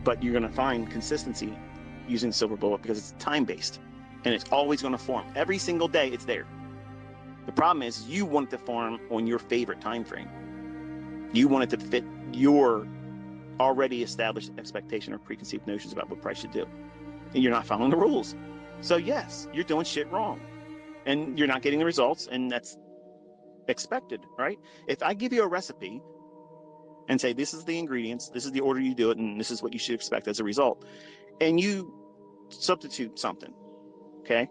but you're going to find consistency using silver bullet because it's time-based, and it's always going to form. Every single day, it's there. The problem is you want it to form on your favorite time frame. You want it to fit your already established expectation or preconceived notions about what price should do, and you're not following the rules. So yes, you're doing shit wrong, and you're not getting the results, and that's expected, right? If I give you a recipe and say, this is the ingredients, this is the order you do it, and this is what you should expect as a result, and you substitute something, okay?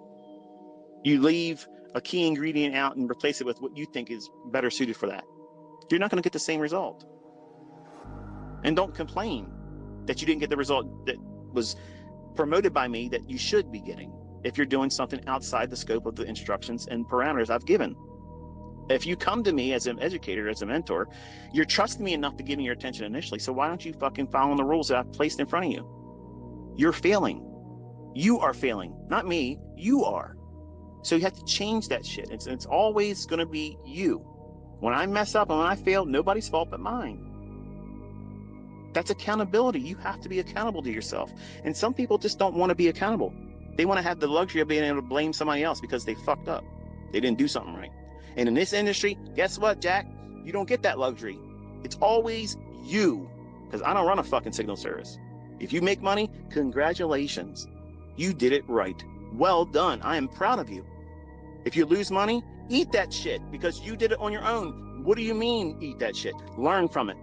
You leave a key ingredient out and replace it with what you think is better suited for that. You're not going to get the same result. And don't complain that you didn't get the result that was promoted by me that you should be getting if you're doing something outside the scope of the instructions and parameters I've given. If you come to me as an educator, as a mentor, you're trusting me enough to give me your attention initially. So why don't you fucking follow the rules that I've placed in front of you? You're failing. You are failing, not me. You are. So you have to change that shit. It's always going to be you. When I mess up and when I fail, nobody's fault but mine. That's accountability. You have to be accountable to yourself. And some people just don't want to be accountable. They want to have the luxury of being able to blame somebody else because they fucked up. They didn't do something right. And in this industry, guess what, Jack? You don't get that luxury. It's always you, because I don't run a fucking signal service. If you make money, congratulations. You did it right. Well done. I am proud of you. If you lose money, eat that shit because you did it on your own. What do you mean, eat that shit? Learn from it.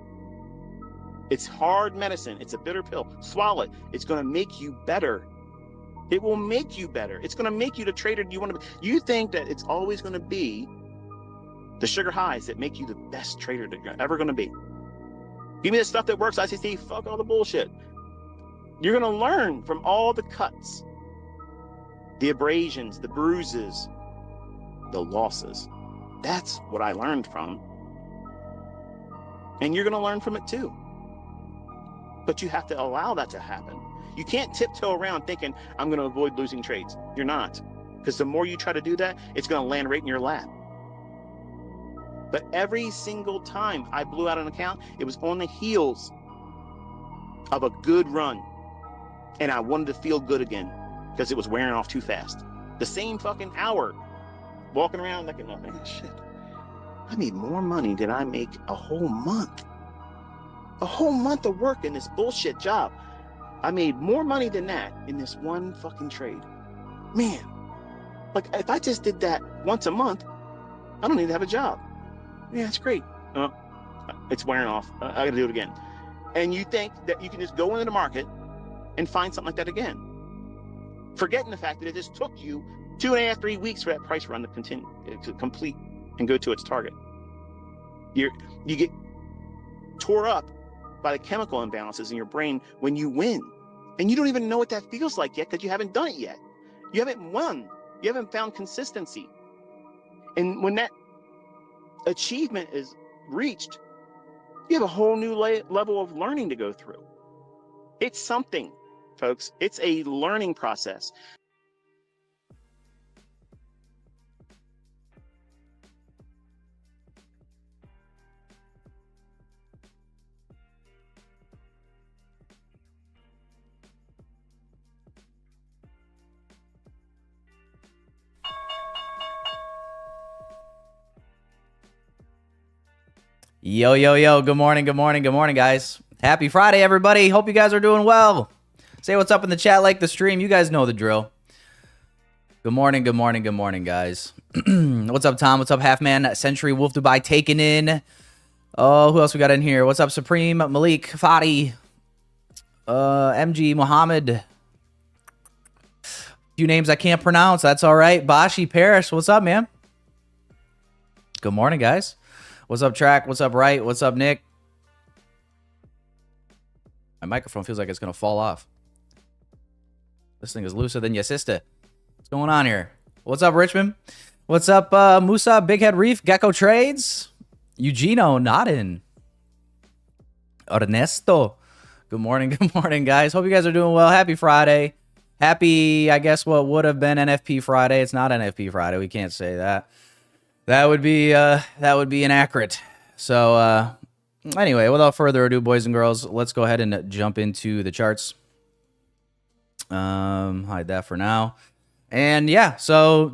It's hard medicine. It's a bitter pill. Swallow it. It's going to make you better. It will make you better. It's going to make you the trader you want to be. You think that it's always going to be the sugar highs that make you the best trader that you're ever going to be. Give me the stuff that works, ICT, fuck all the bullshit. You're going to learn from all the cuts, the abrasions, the bruises, the losses. That's what I learned from. And you're going to learn from it too. But you have to allow that to happen. You can't tiptoe around thinking, I'm going to avoid losing trades. You're not. Because the more you try to do that, it's going to land right in your lap. But every single time I blew out an account, it was on the heels of a good run. And I wanted to feel good again because it was wearing off too fast. The same fucking hour, walking around like, oh man, shit. I made more money than I make a whole month. A whole month of work in this bullshit job. I made more money than that in this one fucking trade. Man, like if I just did that once a month, I don't need to have a job. Yeah, it's great. It's wearing off. I gotta do it again. And you think that you can just go into the market and find something like that again, forgetting the fact that it just took you 2.5, 3 weeks for that price run to continue, to complete and go to its target. You get tore up by the chemical imbalances in your brain when you win, and you don't even know what that feels like yet because you haven't done it yet. You haven't won. You haven't found consistency. And when that achievement is reached, you have a whole new level of learning to go through. It's something, folks. It's a learning process. Yo, yo, yo. Good morning, good morning, good morning, guys. Happy Friday, everybody. Hope you guys are doing well. Say what's up in the chat, like the stream. You guys know the drill. Good morning, good morning, good morning, guys. What's up, Tom? What's up, Halfman? Century Wolf Dubai taken in. Oh, who else we got in here? What's up, Supreme? Malik, Fadi, MG, Muhammad. Few names I can't pronounce. That's all right. Bashi, Paris. What's up, man? Good morning, guys. What's up, Track? What's up, Right? What's up, Nick? My microphone feels like it's going to fall off. This thing is looser than your sister. What's going on here? What's up, Richmond? What's up, Musa, Big Head Reef, Gecko Trades? Eugenio, not in. Ernesto. Good morning, guys. Hope you guys are doing well. Happy Friday. Happy, I guess, what would have been NFP Friday. It's not NFP Friday. We can't say that. That would be inaccurate. So Anyway, without further ado, boys and girls, let's go ahead and jump into the charts. Hide that for now. And yeah, so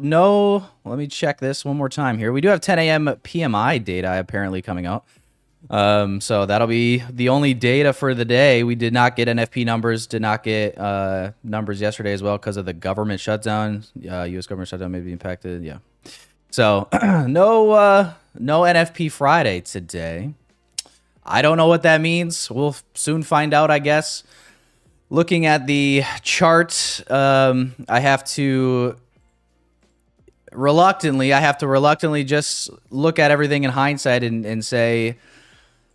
let me check this one more time here. We do have 10 a.m. PMI data apparently coming out. So that'll be the only data for the day. We did not get NFP numbers, did not get numbers yesterday as well because of the government shutdown. U.S. government shutdown may be impacted. Yeah. So no NFP Friday today. I don't know what that means. We'll soon find out, I guess. Looking at the chart, I have to reluctantly just look at everything in hindsight and say,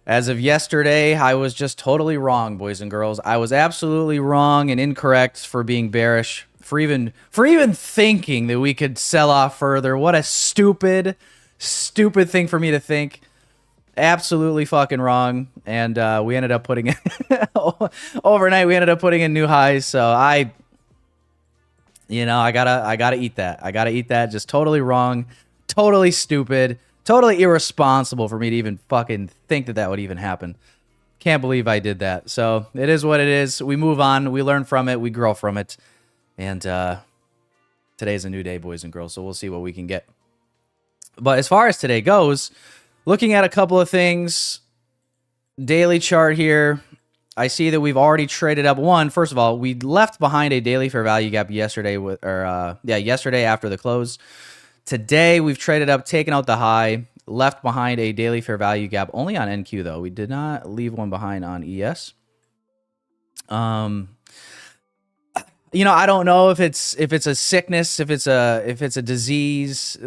as of yesterday, I was just totally wrong, boys and girls. I was absolutely wrong and incorrect for being bearish, for even thinking that we could sell off further. What a stupid thing for me to think. Absolutely fucking wrong. And we ended up putting overnight, we ended up putting in new highs. So I gotta eat that. I gotta eat that. Just totally wrong, totally stupid, totally irresponsible for me to even fucking think that would even happen. Can't believe I did that. So it is what it is. We move on. We learn from it. We grow from it. And today's a new day, boys and girls. So we'll see what we can get. But as far as today goes, looking at a couple of things, daily chart here, I see that we've already traded up. First of all, we left behind a daily fair value gap yesterday yesterday after the close. Today we've traded up, taken out the high, left behind a daily fair value gap only on NQ though. We did not leave one behind on ES. I don't know if it's a sickness, if it's a disease,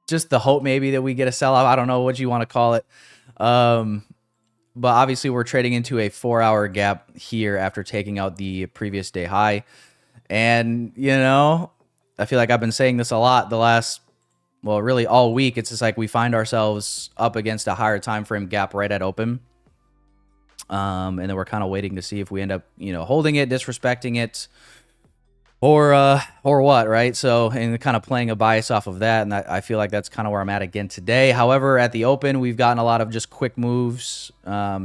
just the hope maybe that we get a sell off. I don't know what you want to call it. But obviously we're trading into a 4-hour gap here after taking out the previous day high. And, I feel like I've been saying this a lot the last, really all week. It's just like we find ourselves up against a higher time frame gap right at open. And then we're kind of waiting to see if we end up, holding it, disrespecting it, or what, right? So, and kind of playing a bias off of that, and I feel like that's kind of where I'm at again today. However, at the open, we've gotten a lot of just quick moves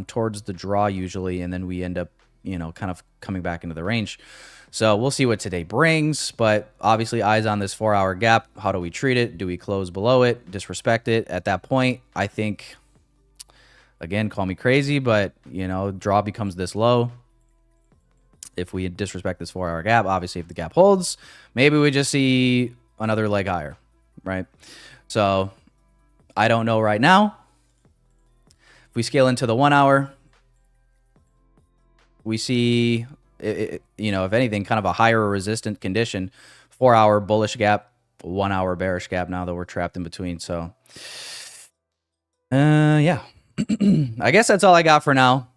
towards the draw usually, and then we end up, kind of coming back into the range. So we'll see what today brings, but obviously eyes on this 4-hour gap. How do we treat it? Do we close below it, disrespect it? At that point, I think, again, call me crazy, but, draw becomes this low. If we disrespect this 4-hour gap, obviously if the gap holds, maybe we just see another leg higher, right? So I don't know right now. If we scale into the 1 hour, we see, if anything, kind of a higher resistant condition. 4-hour bullish gap, 1 hour bearish gap now that we're trapped in between. So, yeah, I guess that's all I got for now.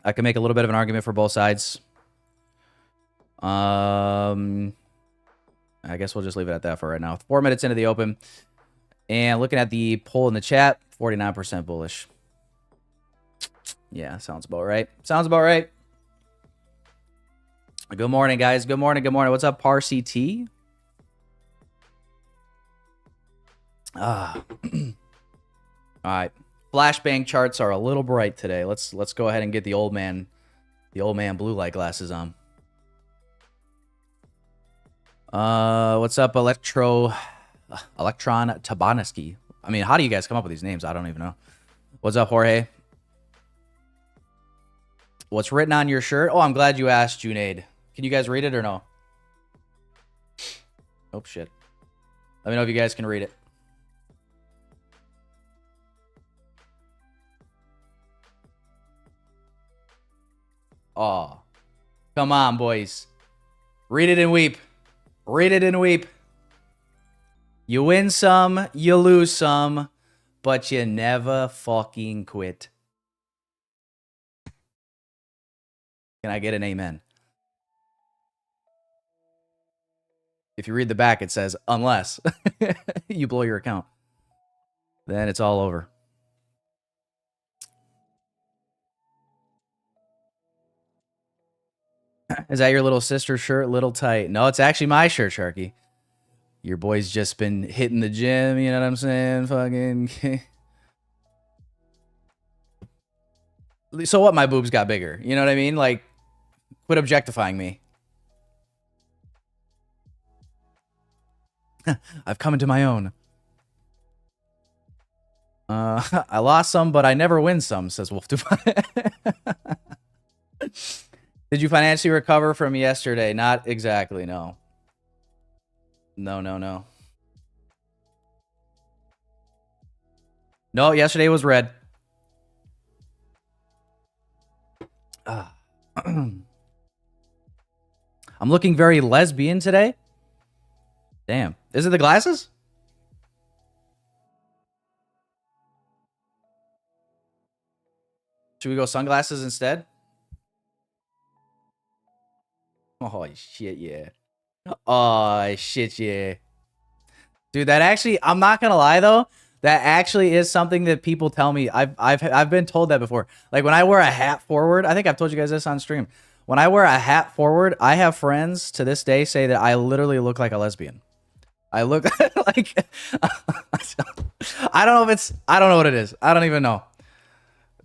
I can make a little bit of an argument for both sides. I guess we'll just leave it at that for right now. 4 minutes into the open. And looking at the poll in the chat, 49% bullish. Yeah, sounds about right. Sounds about right. Good morning, guys. Good morning. Good morning. What's up, Parsi T? All right. Flashbang charts are a little bright today. Let's go ahead and get the old man blue light glasses on. What's up, Electron Tabaneski? I mean, how do you guys come up with these names? I don't even know. What's up, Jorge? What's written on your shirt? Oh, I'm glad you asked, Junaid. Can you guys read it or no? Oh, shit. Let me know if you guys can read it. Oh, come on, boys. Read it and weep. Read it and weep. You win some, you lose some, but you never fucking quit. Can I get an amen? If you read the back, it says, unless you blow your account, then it's all over. Is that your little sister's shirt? Little tight. No, it's actually my shirt, Sharky. Your boy's just been hitting the gym, you know what I'm saying? Fucking So what? My boobs got bigger. You know what I mean? Like, quit objectifying me. I've come into my own. I lost some, but I never win some, says Wolf Dubai. Did you financially recover from yesterday? Not exactly, no. No. No, yesterday was red. I'm looking very lesbian today. Damn. Is it the glasses? Should we go sunglasses instead? Oh, shit, yeah. Oh, shit, yeah. Dude, that actually, I'm not gonna lie though, that actually is something that people tell me. I've been told that before. Like when I wear a hat forward, I think I've told you guys this on stream. When I wear a hat forward, I have friends to this day say that I literally look like a lesbian. I look like I don't know if it's I don't know what it is. I don't even know.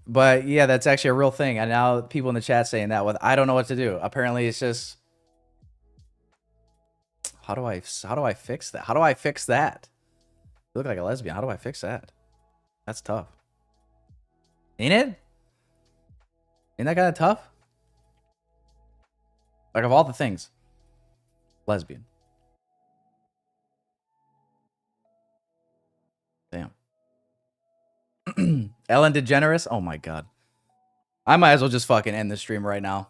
But yeah, that's actually a real thing. And now people in the chat saying that with I don't know what to do. Apparently it's just how do I fix that? How do I fix that? You look like a lesbian. How do I fix that? That's tough. Ain't it? Ain't that kind of tough? Like of all the things. Lesbian. Damn. Ellen DeGeneres? Oh my god. I might as well just fucking end the stream right now.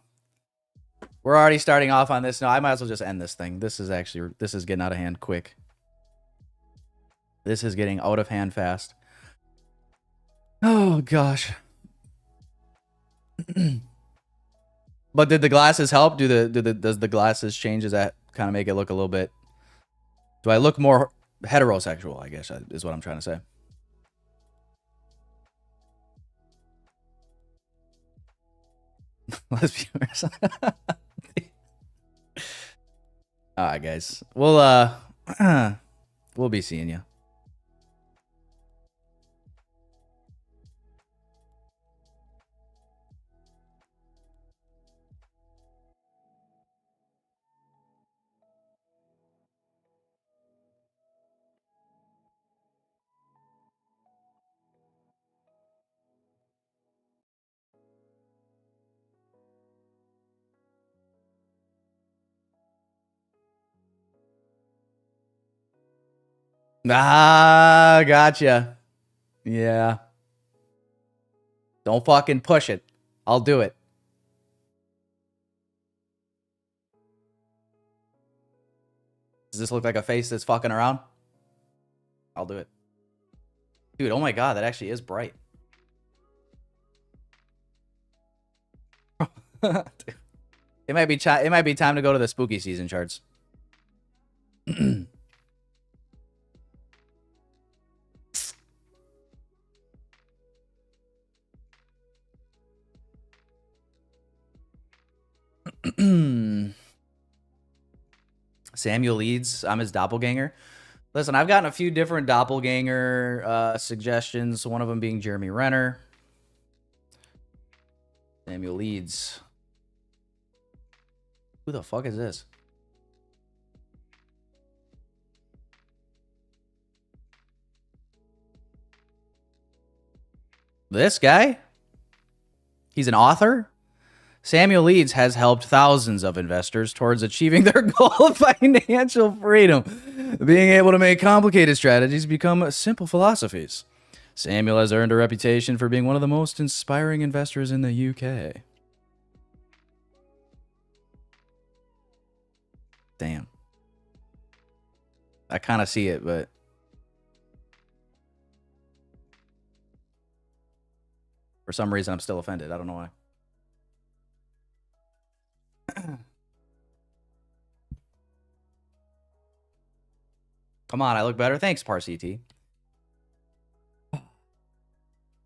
We're already starting off on this. No, I might as well just end this thing. This is getting out of hand quick. This is getting out of hand fast. Oh gosh. But did the glasses help? Does the glasses change? Does that kind of make it look a little bit? Do I look more heterosexual? I guess is what I'm trying to say. Lesbians. All right, guys. We'll be seeing you. Ah, gotcha. Yeah. Don't fucking push it. I'll do it. Does this look like a face that's fucking around? I'll do it. Dude, oh my god, that actually is bright. It might be time to go to the spooky season charts. Samuel Leeds, I'm his doppelganger. Listen, I've gotten a few different doppelganger suggestions, one of them being Jeremy Renner. Samuel Leeds. Who the fuck is this? This guy? He's an author? Samuel Leeds has helped thousands of investors towards achieving their goal of financial freedom, being able to make complicated strategies become simple philosophies. Samuel has earned a reputation for being one of the most inspiring investors in the UK. Damn. I kind of see it, but for some reason I'm still offended. I don't know why. Come on, I look better. Thanks, ParsCT.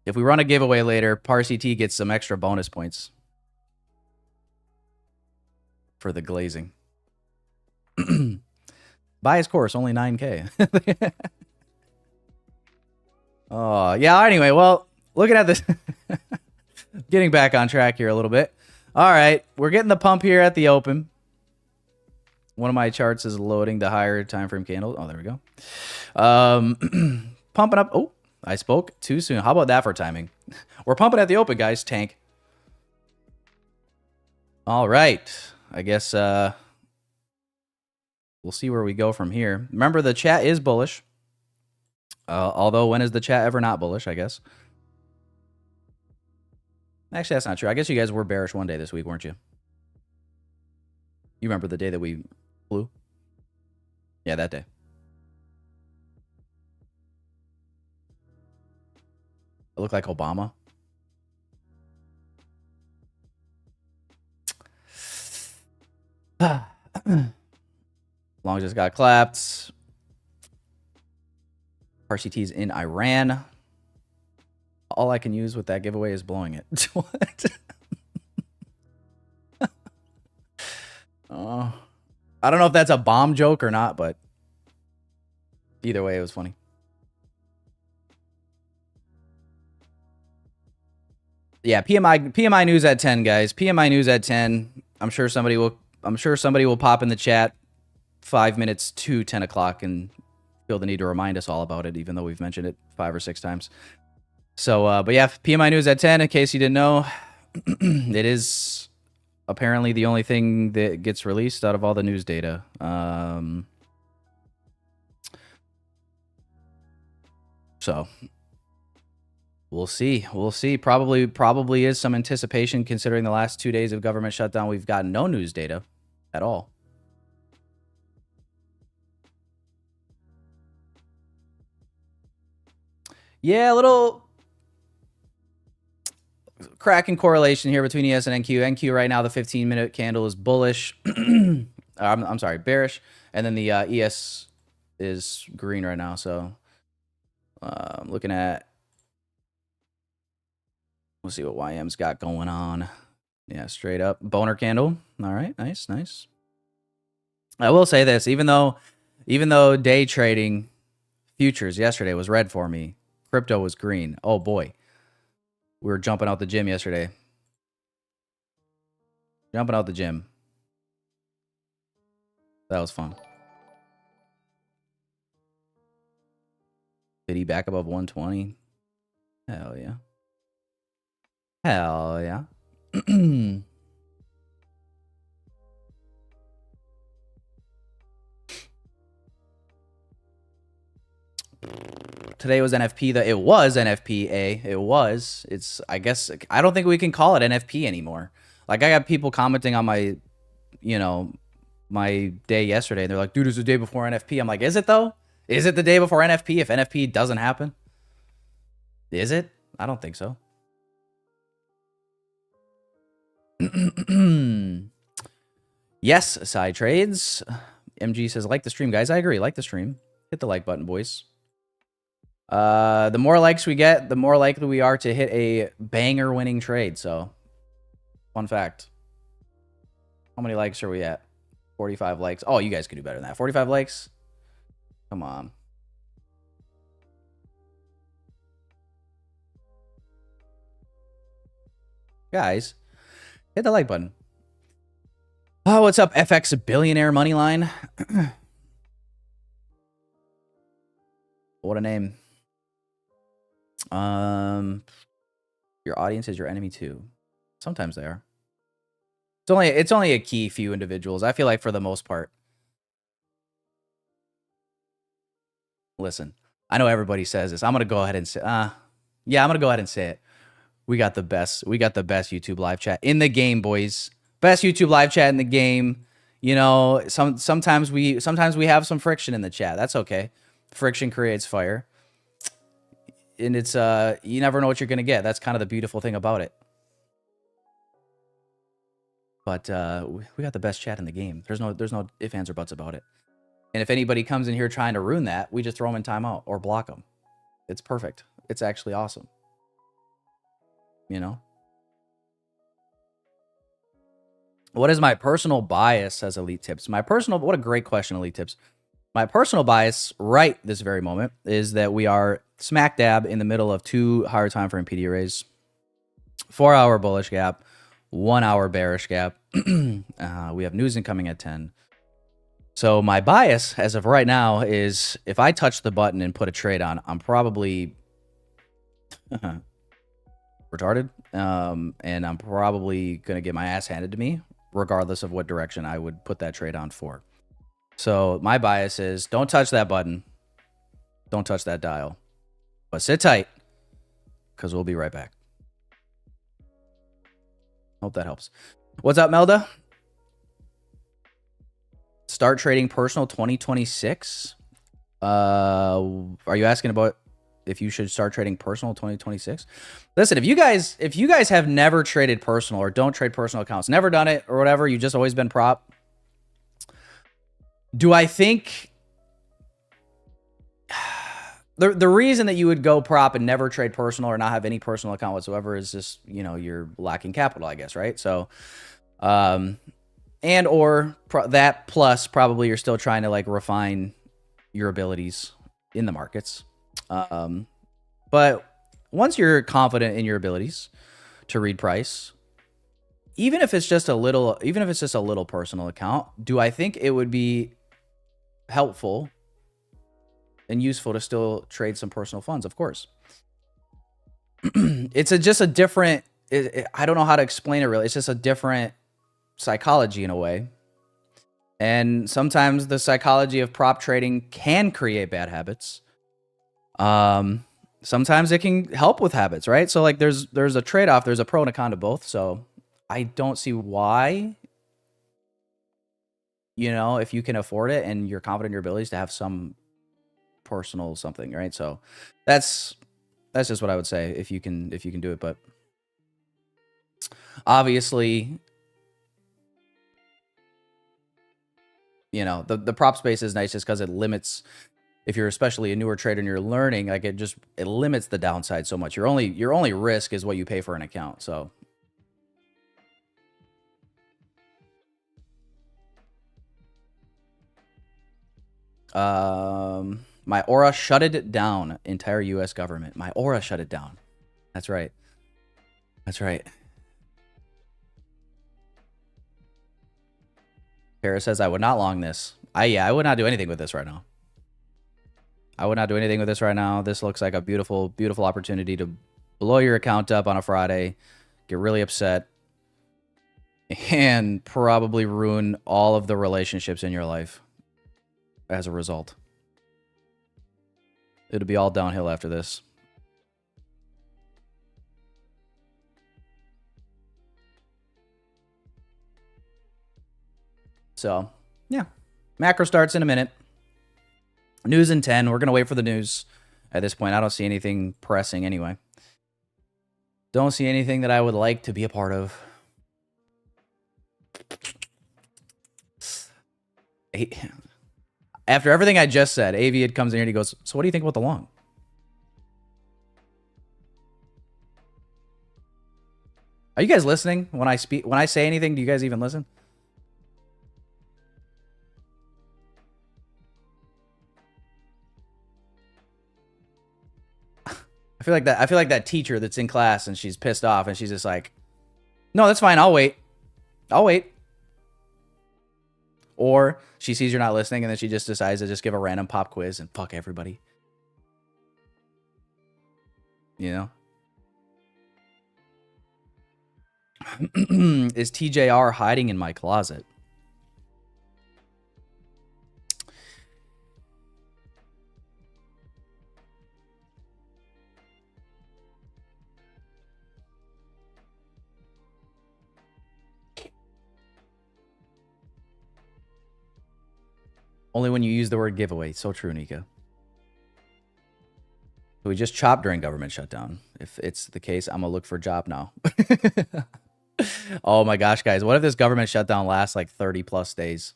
If we run a giveaway later, ParsCT gets some extra bonus points for the glazing. Buy his course, only 9K. Oh, yeah, anyway, well, looking at this Getting back on track here a little bit. All right, we're getting the pump here at the open. One of my charts is loading the higher time frame candle. Oh, there we go. Pumping up. Oh, I spoke too soon. How about that for timing? We're pumping at the open, guys. Tank. All right. I guess we'll see where we go from here. Remember, the chat is bullish. Although, when is the chat ever not bullish, I guess? Actually, that's not true. I guess you guys were bearish one day this week, weren't you? You remember the day that we flew? Yeah, that day. I look like Obama. Long just got clapped. RCT's in Iran. All I can use with that giveaway is blowing it. What? Oh, I don't know if that's a bomb joke or not, but either way, it was funny. Yeah, PMI news at 10, guys. PMI news at 10. I'm sure somebody will pop in the chat 5 minutes to 10 o'clock and feel the need to remind us all about it, even though we've mentioned it 5 or 6 times. So, but yeah, PMI news at 10, in case you didn't know. It is apparently the only thing that gets released out of all the news data. So we'll see. We'll see. Probably is some anticipation considering the last 2 days of government shutdown. We've got no news data at all. Yeah, a little cracking correlation here between ES and NQ. NQ right now, the 15-minute candle is bullish. I'm sorry, bearish. And then the ES is green right now. So looking at, we'll see what YM's got going on. Yeah, straight up boner candle. All right, nice, nice. I will say this, even though day trading futures yesterday was red for me, crypto was green. Oh boy. We were jumping out the gym yesterday. Jumping out the gym. That was fun. Did he back above 120? Hell yeah. Hell yeah. Today was NFP. It was NFPA. It was. It's, I guess, I don't think we can call it NFP anymore. Like, I got people commenting on my, my day yesterday, and they're like, dude, it's the day before NFP. I'm like, is it though? Is it the day before NFP if NFP doesn't happen? Is it? I don't think so. Yes, side trades. MG says, like the stream, guys. I agree. Like the stream. Hit the like button, boys. The more likes we get, the more likely we are to hit a banger winning trade. So, fun fact. How many likes are we at? 45 likes. Oh, you guys could do better than that. 45 likes? Come on. Guys, hit the like button. Oh, what's up, FX Billionaire Moneyline? What a name. Your audience is your enemy too. Sometimes they are. It's only a key few individuals. I feel like for the most part. Listen, I know everybody says this. I'm gonna go ahead and say, yeah, I'm gonna go ahead and say it. We got the best YouTube live chat in the game, boys. Best YouTube live chat in the game. You know, sometimes we have some friction in the chat. That's okay. Friction creates fire. And it's you never know what you're gonna get. That's kind of the beautiful thing about it. But we got the best chat in the game. There's no ifs, ands, or buts about it. And if anybody comes in here trying to ruin that, we just throw them in timeout or block them. It's perfect. It's actually awesome. You know? What is my personal bias, says Elite Tips? What a great question, Elite Tips. My personal bias right this very moment is that we are smack dab in the middle of two higher time frame PD arrays. 4-hour bullish gap, 1-hour bearish gap. We have news incoming at 10. So my bias as of right now is if I touch the button and put a trade on, I'm probably retarded. And I'm probably going to get my ass handed to me, regardless of what direction I would put that trade on for. So my bias is don't touch that button. Don't touch that dial. But sit tight, because we'll be right back. Hope that helps. What's up, Melda? Start trading personal 2026. Are you asking about if you should start trading personal 2026? Listen, if you guys have never traded personal or don't trade personal accounts, never done it or whatever, you've just always been prop. Do I think the reason that you would go prop and never trade personal or not have any personal account whatsoever is just, you know, you're lacking capital, I guess, right? So, and or that plus probably you're still trying to like refine your abilities in the markets. But once you're confident in your abilities to read price, even if it's just a little personal account, do I think it would be helpful and useful to still trade some personal funds? Of course. It's just a different, I don't know how to explain it really. It's just a different psychology in a way. And sometimes the psychology of prop trading can create bad habits. Sometimes it can help with habits, right? So like there's a trade-off, there's a pro and a con to both. So I don't see why, you know, if you can afford it and you're confident in your abilities to have some personal something, right? So that's just what I would say if you can do it. But obviously, you know, the prop space is nice just because it limits, if you're especially a newer trader and you're learning, like it limits the downside so much. Your only risk is what you pay for an account. So my aura shut it down. Entire US government. My aura shut it down. That's right. That's right. Paris says, I would not long this. I would not do anything with this right now. I would not do anything with this right now. This looks like a beautiful, beautiful opportunity to blow your account up on a Friday, get really upset, and probably ruin all of the relationships in your life as a result. It'll be all downhill after this. So, yeah. Macro starts in a minute. News in 10. We're going to wait for the news at this point. I don't see anything pressing anyway. Don't see anything that I would like to be a part of. After everything I just said, Aviad comes in here and he goes, so what do you think about the long? Are you guys listening when I speak? When I say anything, do you guys even listen? I feel like that teacher that's in class and she's pissed off and she's just like, no, that's fine. I'll wait. I'll wait. Or she sees you're not listening and then she just decides to just give a random pop quiz and fuck everybody. You know? Is TJR hiding in my closet? Only when you use the word giveaway. So true, Nika. We just chopped during government shutdown. If it's the case, I'm going to look for a job now. Oh my gosh, guys. What if this government shutdown lasts like 30 plus days?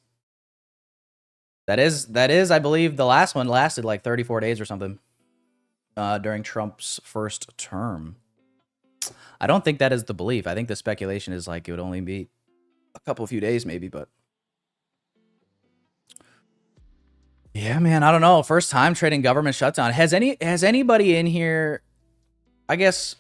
That is, I believe the last one lasted like 34 days or something during Trump's first term. I don't think that is the belief. I think the speculation is like it would only be a few days maybe, but yeah, man, I don't know. First time trading government shutdown. Has anybody in here, I guess,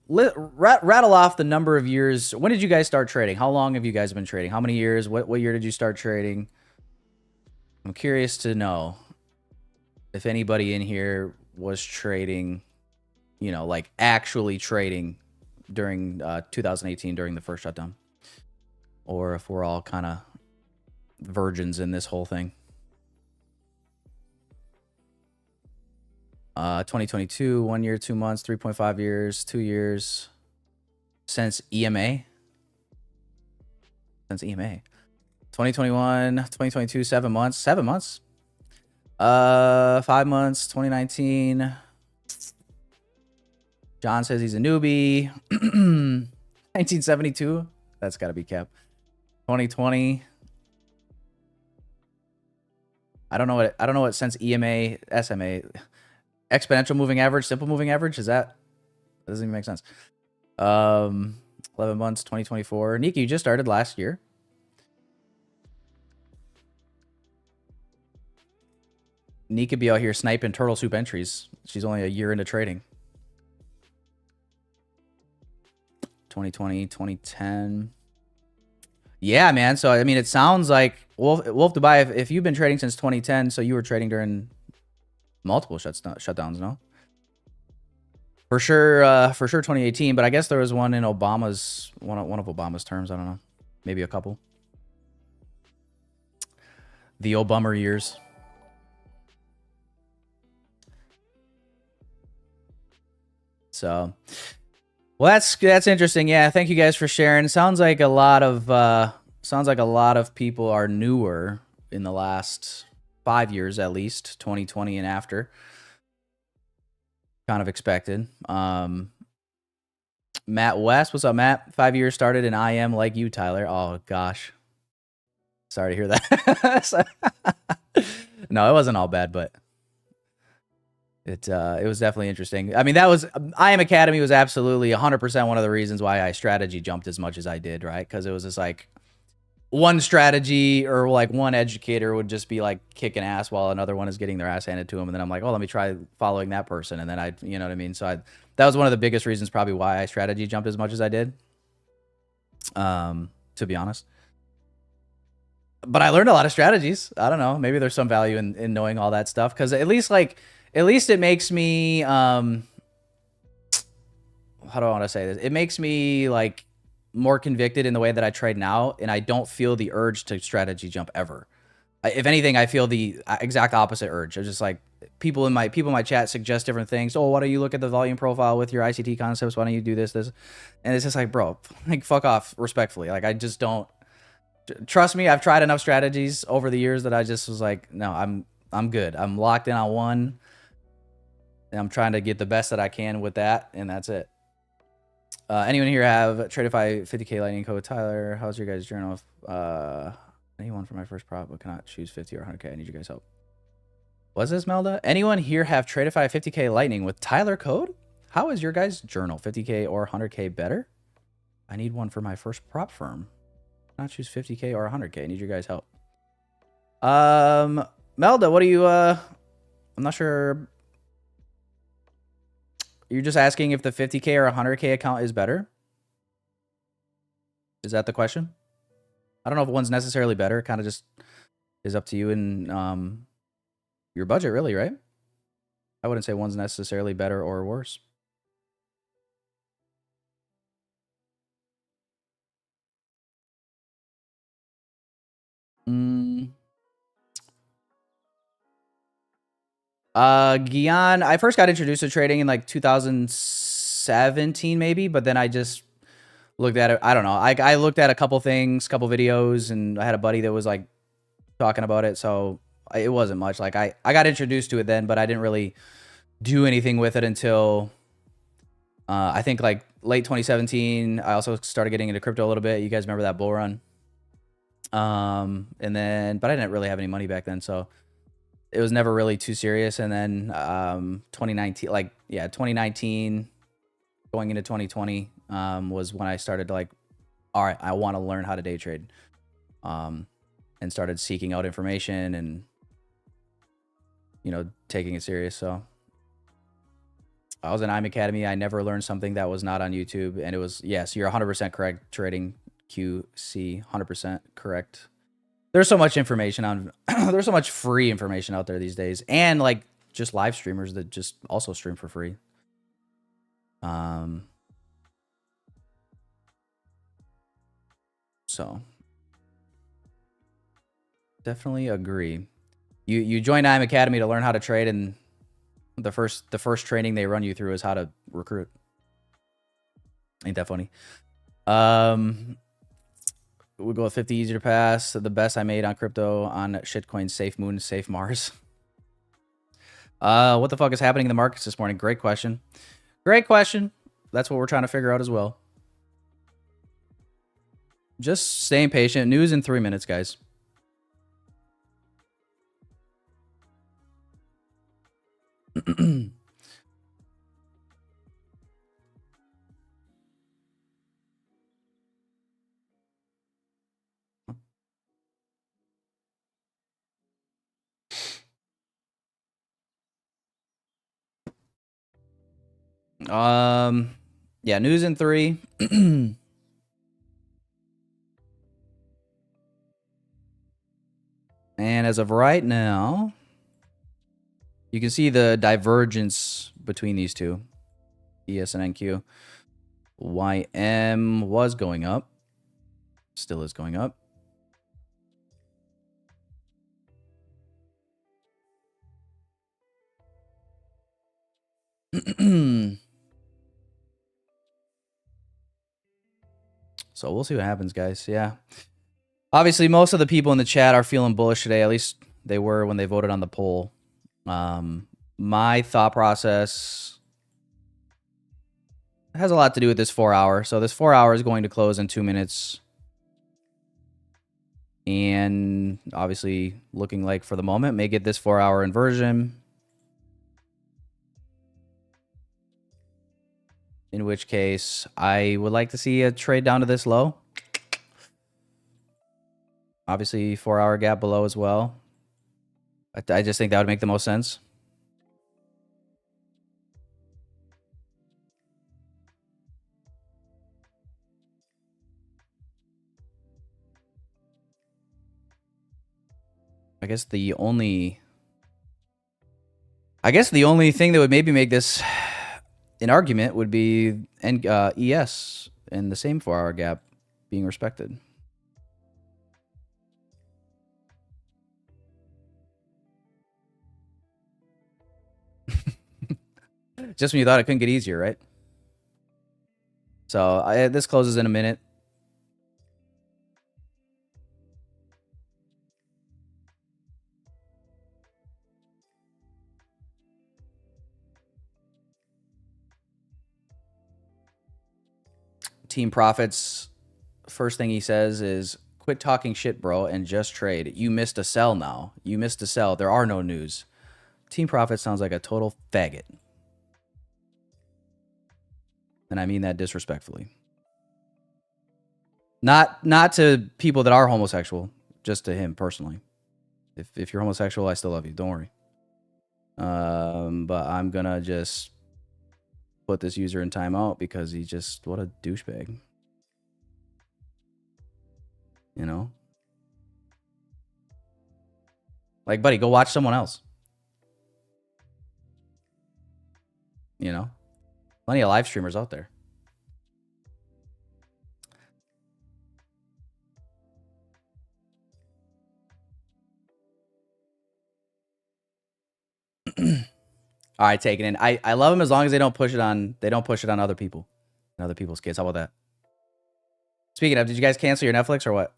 rattle off the number of years. When did you guys start trading? How long have you guys been trading? How many years? What year did you start trading? I'm curious to know if anybody in here was trading, you know, like actually trading during 2018 during the first shutdown, or if we're all kind of virgins in this whole thing. 2022, 1 year, 2 months, 3.5 years, 2 years since EMA. Since EMA. 2021, 2022, 7 months. 7 months. 5 months, 2019. John says he's a newbie. 1972. That's got to be cap. 2020. I don't know what since EMA, SMA, exponential moving average, simple moving average. That doesn't even make sense. 11 months, 2024. Nika, you just started last year. Nika be out here sniping turtle soup entries. She's only a year into trading. 2020, 2010. Yeah, man. So, I mean, it sounds like Wolf Dubai, if you've been trading since 2010, so you were trading during multiple shutdowns, no? For sure 2018, but I guess there was one in Obama's, one of Obama's terms. I don't know. Maybe a couple. The Obama years. So, well, that's interesting. Yeah, thank you guys for sharing. Sounds like a lot of people are newer in the last 5 years, at least 2020 and after. Kind of expected. Matt West, what's up, Matt? 5 years started in IM like you, Tyler. Oh gosh, sorry to hear that. No, it wasn't all bad, but it was definitely interesting. I mean, that was IM Academy was absolutely 100% one of the reasons why I strategy jumped as much as I did, right? Because it was just like one strategy or like one educator would just be like kicking ass while another one is getting their ass handed to them, and then I'm like, oh, let me try following that person, and then you know what I mean? So that was one of the biggest reasons probably why I strategy jumped as much as I did, to be honest. But I learned a lot of strategies. I don't know, maybe there's some value in knowing all that stuff, because at least it makes me how do I want to say this? It makes me like more convicted in the way that I trade now, and I don't feel the urge to strategy jump ever. If anything, I feel the exact opposite urge. It's just like people in my chat suggest different things. Oh, why don't you look at the volume profile with your ICT concepts? Why don't you do this? And it's just like, bro, like fuck off, respectfully. Like I just don't trust me. I've tried enough strategies over the years that I just was like, no, I'm good. I'm locked in on one, and I'm trying to get the best that I can with that, and that's it. Anyone here have Tradeify 50K Lightning Code? Tyler, how's your guys' journal? Anyone for my first prop but cannot choose 50 or 100K? I need you guys' help. Was this Melda? Anyone here have Tradeify 50K Lightning with Tyler code? How is your guys' journal? 50K or 100K better? I need one for my first prop firm. Not choose 50K or 100K. I need your guys' help. Melda, what do you, I'm not sure. You're just asking if the 50K or 100K account is better? Is that the question? I don't know if one's necessarily better. It kind of just is up to you and your budget, really, right? I wouldn't say one's necessarily better or worse. Gian, I first got introduced to trading in like 2017 maybe, but then I just looked at it. I don't know. I looked at a couple things, couple videos, and I had a buddy that was like talking about it. So it wasn't much. Like I got introduced to it then, but I didn't really do anything with it until I think like late 2017. I also started getting into crypto a little bit. You guys remember that bull run? And then, but I didn't really have any money back then, so it was never really too serious. And then 2019, like, yeah, 2019 going into 2020 was when I started to like, all right, I want to learn how to day trade, and started seeking out information and, you know, taking it serious. So I was in IM Academy. I never learned something that was not on YouTube. And it was, yes, you're 100% correct. Trading QC, 100% correct. There's so much information on, there's so much free information out there these days. And like just live streamers that just also stream for free. So definitely agree. You joined IM Academy to learn how to trade, and the first training they run you through is how to recruit. Ain't that funny? We'll go with 50 easier to pass. The best I made on crypto on shitcoin, safe moon, safe Mars. What the fuck is happening in the markets this morning? Great question. Great question. That's what we're trying to figure out as well. Just staying patient. News in 3 minutes, guys. Yeah, news in 3. And as of right now, you can see the divergence between these two, ES and NQ. YM was going up, still is going up. So we'll see what happens, guys. Yeah. Obviously, most of the people in the chat are feeling bullish today. At least they were when they voted on the poll. My thought process has a lot to do with this 4 hour. So this 4 hour is going to close in 2 minutes. And obviously looking like for the moment may get this 4 hour inversion. In which case, I would like to see a trade down to this low. Obviously, 4 hour gap below as well. I just think that would make the most sense. I guess the only thing that would maybe make this an argument would be ES in the same 4 hour gap being respected. Just when you thought it couldn't get easier, right? So this closes in a minute. Team Profits, first thing he says is, quit talking shit, bro, and just trade. You missed a sell now. You missed a sell. There are no news. Team Profit sounds like a total faggot. And I mean that disrespectfully. Not to people that are homosexual, just to him personally. If you're homosexual, I still love you. Don't worry. But I'm gonna just put this user in timeout because he just, what a douchebag. You know? Like, buddy, go watch someone else. You know? Plenty of live streamers out there. All right, taking in. I love them as long as they don't push it on other people and other people's kids. How about that? Speaking of, did you guys cancel your Netflix or what?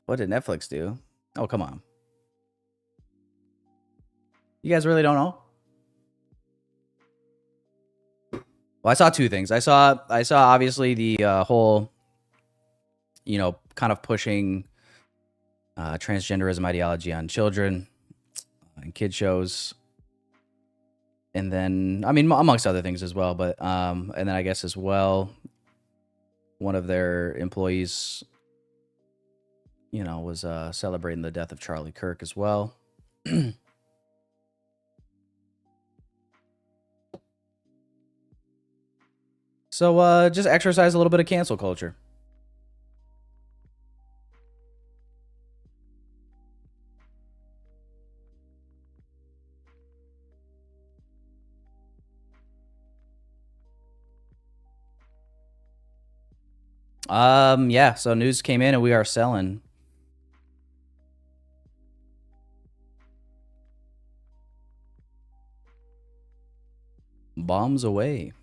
What did Netflix do? Oh, come on. You guys really don't know? Well, I saw two things. I saw obviously the whole, kind of pushing transgenderism ideology on children and kid shows, and then amongst other things as well. But and then I guess as well, one of their employees, was celebrating the death of Charlie Kirk as well. So just exercise a little bit of cancel culture. Yeah, so news came in and we are selling. Bombs away.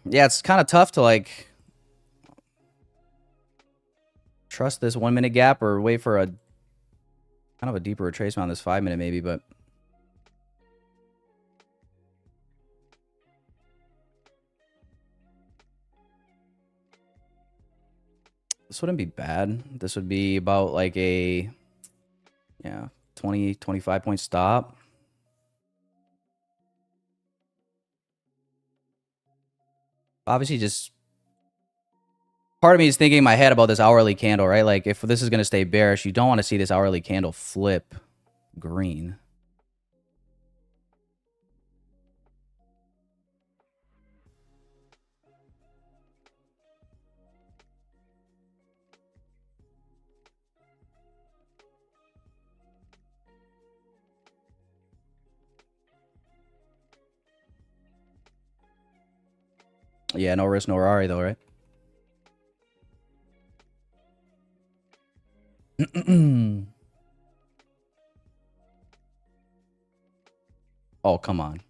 Yeah, it's kind of tough to like trust this 1 minute gap or wait for a kind of a deeper retracement on this 5 minute maybe, but this wouldn't be bad. This would be about like a 20, 25 point stop. Obviously, just part of me is thinking in my head about this hourly candle, right? Like, if this is going to stay bearish, you don't want to see this hourly candle flip green. Yeah, no risk, no Rari, though, right? Oh, come on.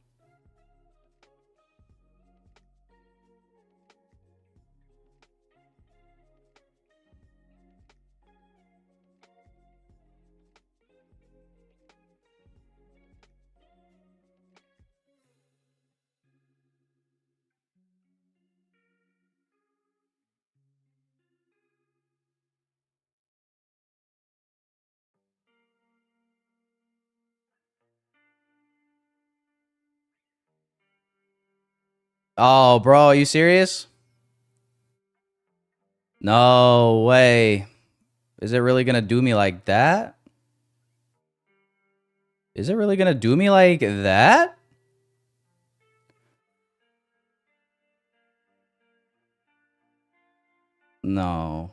Oh, bro, are you serious? No way. Is it really going to do me like that? Is it really going to do me like that? No.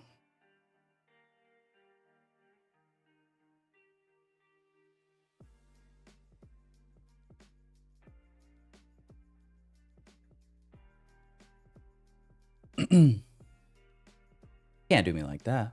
Can't do me like that.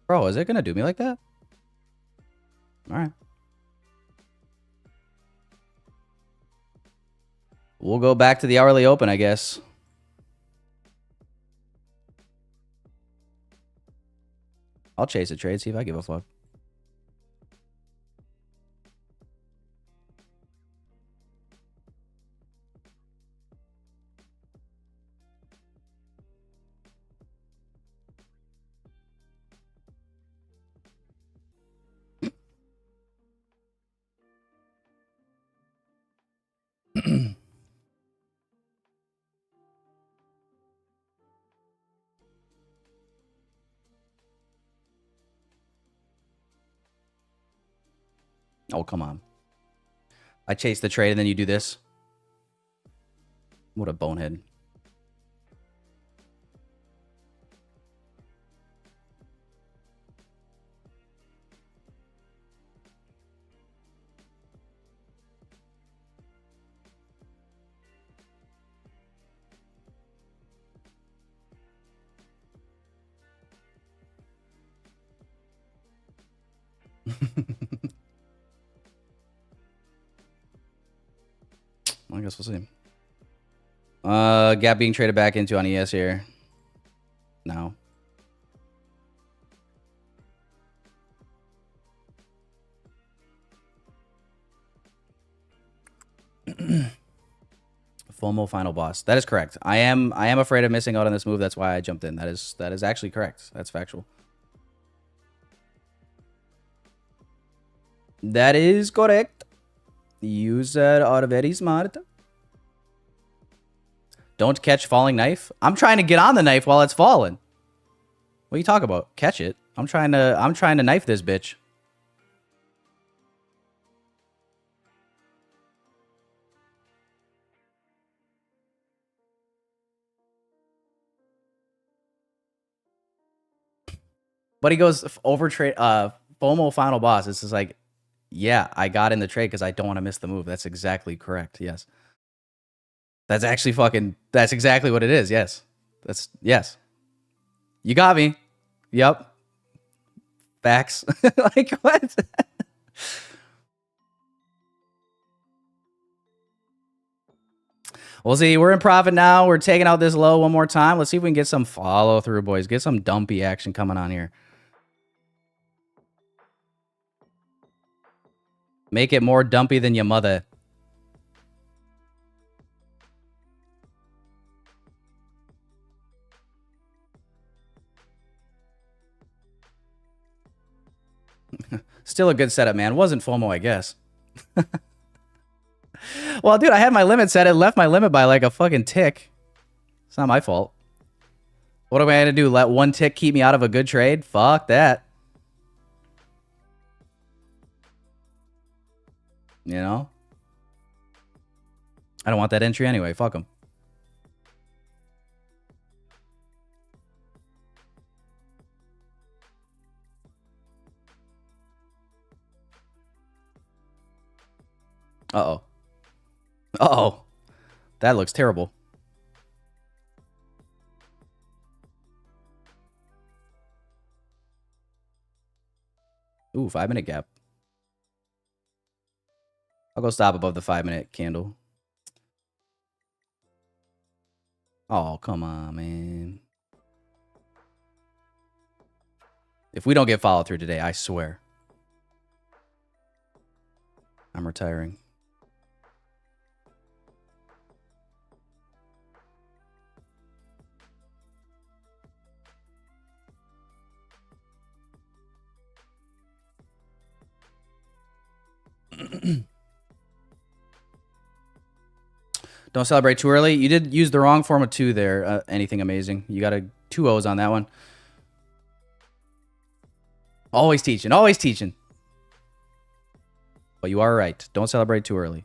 Bro, is it going to do me like that? All right. We'll go back to the hourly open, I guess. I'll chase a trade, see if I give a fuck. Oh, come on. I chase the trade and then you do this. What a bonehead. I guess we'll see. Gap being traded back into on ES here. No. FOMO final boss. That is correct. I am afraid of missing out on this move. That's why I jumped in. That is actually correct. That's factual. That is correct. You are very smart. Don't catch falling knife. I'm trying to get on the knife while it's falling. What are you talking about? Catch it. I'm trying to knife this bitch. But he goes over trade FOMO final boss. This is like, yeah, I got in the trade because I don't want to miss the move. That's exactly correct. Yes. That's actually that's exactly what it is. Yes. Yes. You got me. Yep. Facts. Like, what? We'll see. We're in profit now. We're taking out this low one more time. Let's see if we can get some follow through, boys. Get some dumpy action coming on here. Make it more dumpy than your mother. Still a good setup, man. Wasn't FOMO, I guess. Well, dude, I had my limit set. It left my limit by like a fucking tick. It's not my fault. What am I going to do? Let one tick keep me out of a good trade? Fuck that. You know? I don't want that entry anyway. Fuck them. Uh-oh. Uh-oh. That looks terrible. Ooh, 5-minute gap. I'll go stop above the 5-minute candle. Oh, come on, man. If we don't get follow through today, I swear. I'm retiring. Don't celebrate too early. You did use the wrong form of 2 there. Anything amazing. You got 2 O's on that one. Always teaching. Always teaching. But you are right. Don't celebrate too early.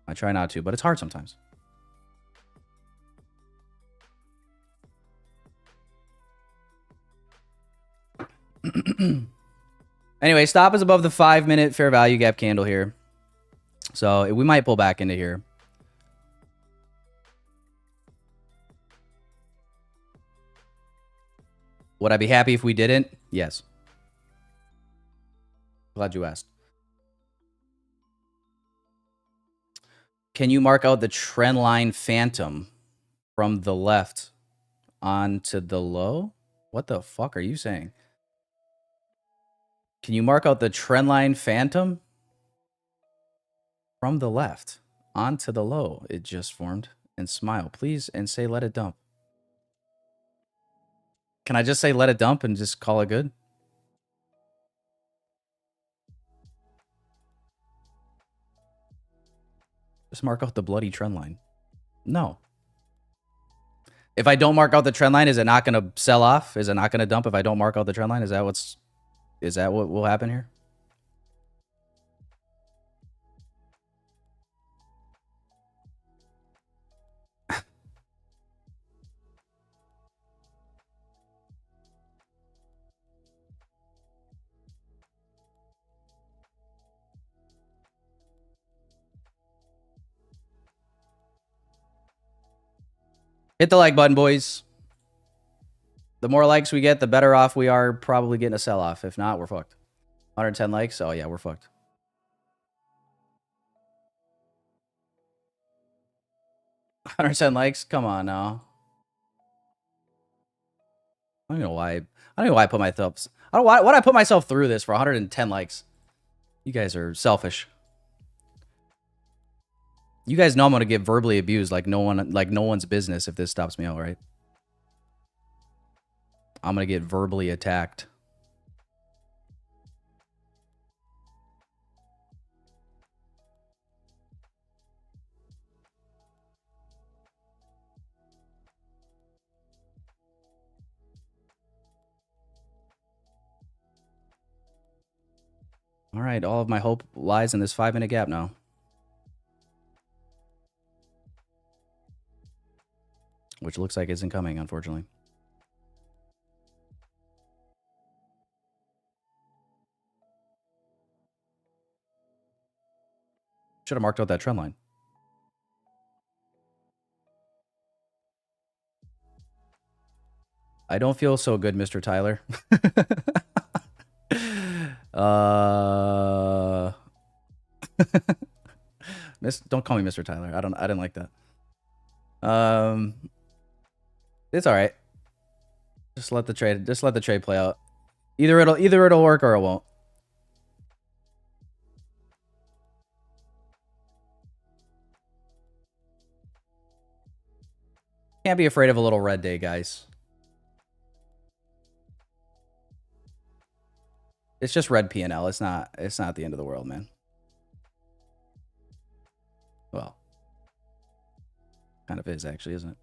I try not to, but it's hard sometimes. Anyway, stop is above the 5-minute fair value gap candle here. So we might pull back into here. Would I be happy if we didn't? Yes. Glad you asked. Can you mark out the trend line phantom from the left onto the low? What the fuck are you saying? Can you mark out the trend line phantom from the left onto the low? It just formed. And smile, please, and say let it dump. Can I just say let it dump and just call it good? Just mark out the bloody trend line. No. If I don't mark out the trend line, is it not going to sell off? Is it not going to dump if I don't mark out the trend line? Is that what will happen here? Hit the like button, boys. The more likes we get, the better off we are probably getting a sell-off. If not, we're fucked. 110 likes? Oh, yeah, we're fucked. $110 likes? Come on now. I don't know why. I don't know why I put myself. I don't why I put myself through this for 110 likes. You guys are selfish. You guys know I'm gonna get verbally abused like no one's business if this stops me out, right? I'm gonna get verbally attacked. All right, all of my hope lies in this 5-minute gap now. Which looks like isn't coming, unfortunately. Should have marked out that trend line. I don't feel so good, Mr. Tyler. Don't call me Mr. Tyler. I didn't like that. It's all right. Just let the trade play out. Either it'll work or it won't. Can't be afraid of a little red day, guys. It's just red P&L. It's not the end of the world, man. Well, kind of is actually, isn't it?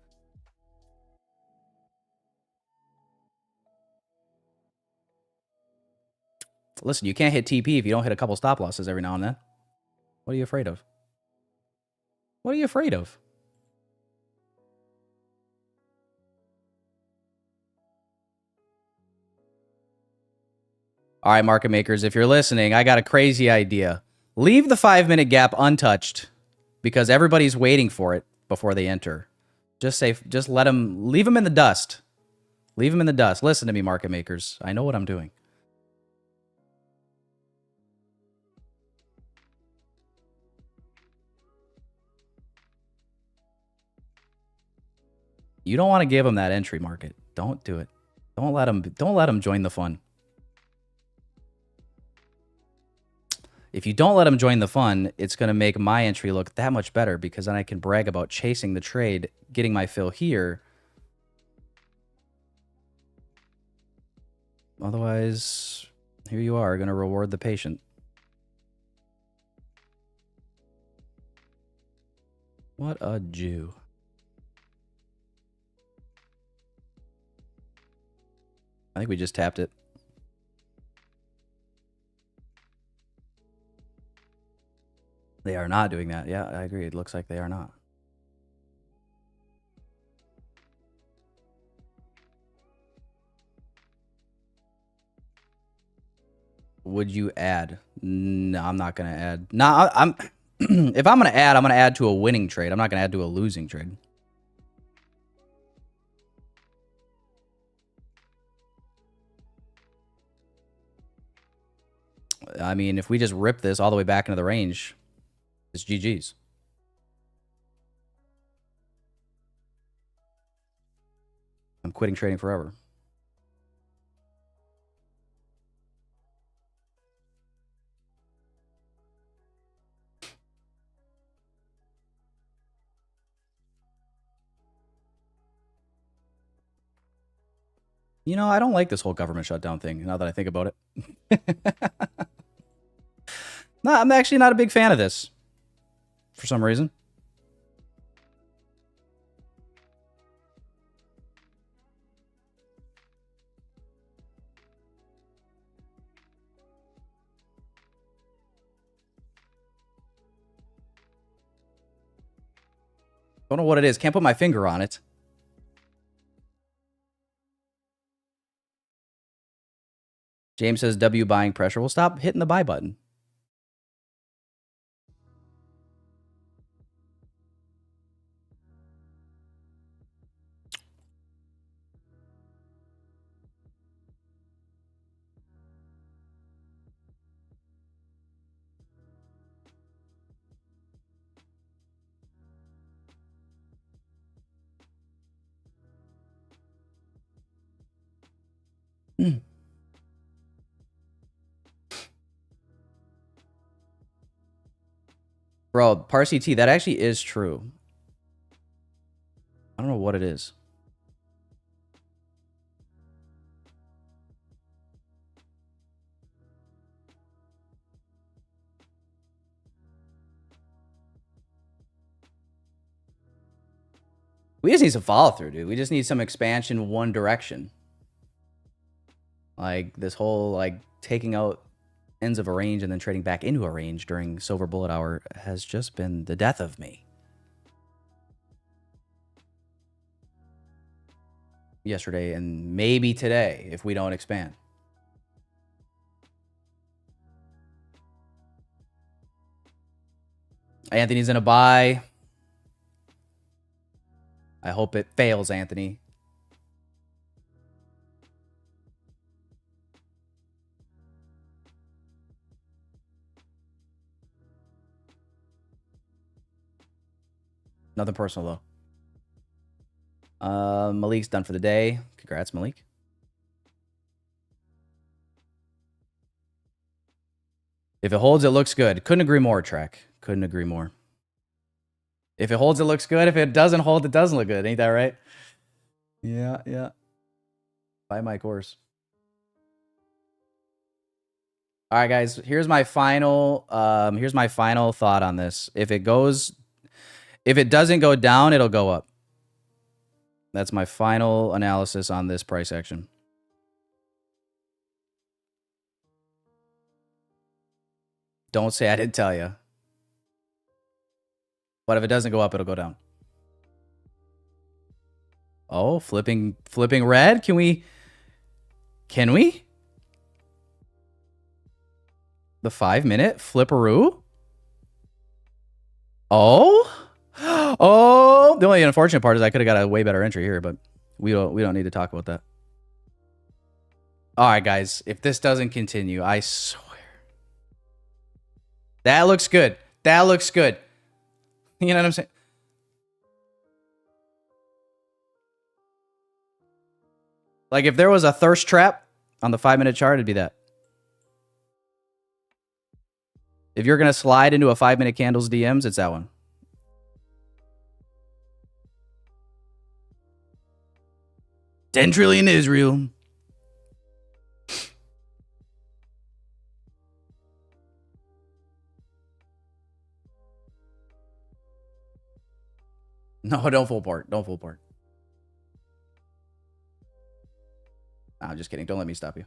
Listen, you can't hit TP if you don't hit a couple stop losses every now and then. What are you afraid of? What are you afraid of? All right, market makers, if you're listening, I got a crazy idea. Leave the 5-minute gap untouched because everybody's waiting for it before they enter. Just leave them in the dust. Leave them in the dust. Listen to me, market makers. I know what I'm doing. You don't want to give them that entry market. Don't do it. Don't let them join the fun. If you don't let them join the fun, it's going to make my entry look that much better because then I can brag about chasing the trade, getting my fill here. Otherwise, here you are, going to reward the patient. What a Jew. I think we just tapped it. They are not doing that. Yeah, I agree. It looks like they are not. Would you add? No, I'm not going to add. No, I'm if I'm going to add to a winning trade. I'm not going to add to a losing trade. I mean, if we just rip this all the way back into the range, it's GG's. I'm quitting trading forever. You know, I don't like this whole government shutdown thing now that I think about it. No, I'm actually not a big fan of this for some reason. Don't know what it is. Can't put my finger on it. James says W buying pressure. Well, stop hitting the buy button. Bro, Parsi T, that actually is true. I don't know what it is. We just need some follow through, dude. We just need some expansion one direction. Like this whole like taking out ends of a range and then trading back into a range during silver bullet hour has just been the death of me. Yesterday and maybe today if we don't expand. Anthony's in a buy. I hope it fails, Anthony. Nothing personal, though. Malik's done for the day. Congrats, Malik. If it holds, it looks good. Couldn't agree more, Trek. Couldn't agree more. If it holds, it looks good. If it doesn't hold, it doesn't look good. Ain't that right? Yeah, yeah. Buy my course. All right, guys. Here's my final thought on this. If it doesn't go down, it'll go up. That's my final analysis on this price action. Don't say I didn't tell you. But if it doesn't go up, it'll go down. Oh, flipping red? Can we? The 5-minute flipperoo? Oh? Oh, the only unfortunate part is I could have got a way better entry here, but we don't need to talk about that. All right, guys, if this doesn't continue, I swear. That looks good. That looks good. You know what I'm saying? Like if there was a thirst trap on the 5-minute chart, it'd be that. If you're going to slide into a 5-minute candles DMs, it's that one. $10 trillion Israel. No, don't full port. Don't full port. No, I'm just kidding. Don't let me stop you.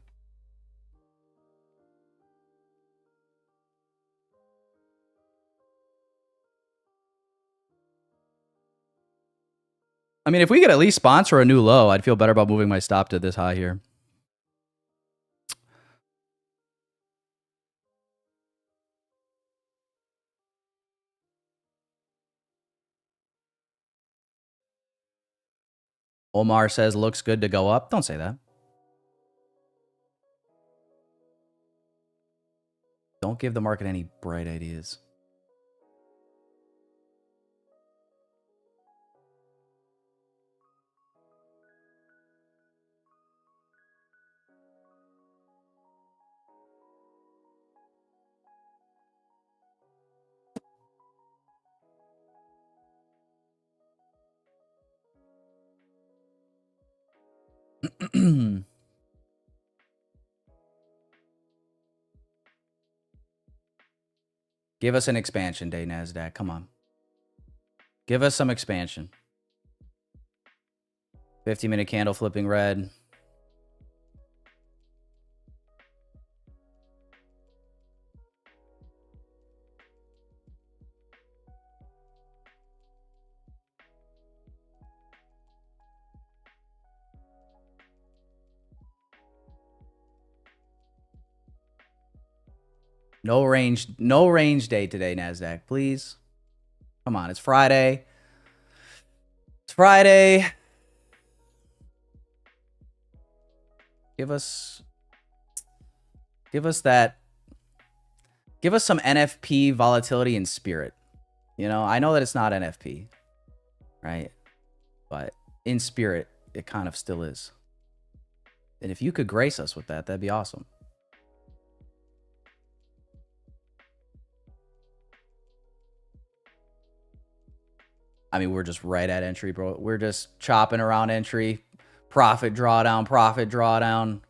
I mean, if we could at least sponsor a new low, I'd feel better about moving my stop to this high here. Omar says looks good to go up. Don't say that. Don't give the market any bright ideas. Give us an expansion day, NASDAQ. Come on. Give us some expansion. 50-minute candle flipping red. No range day today, NASDAQ, please. Come on, it's Friday. It's Friday. Give us that. Give us some NFP volatility and spirit. You know, I know that it's not NFP, right? But in spirit, it kind of still is. And if you could grace us with that, that'd be awesome. I mean, we're just right at entry, bro. We're just chopping around entry. Profit drawdown, profit drawdown.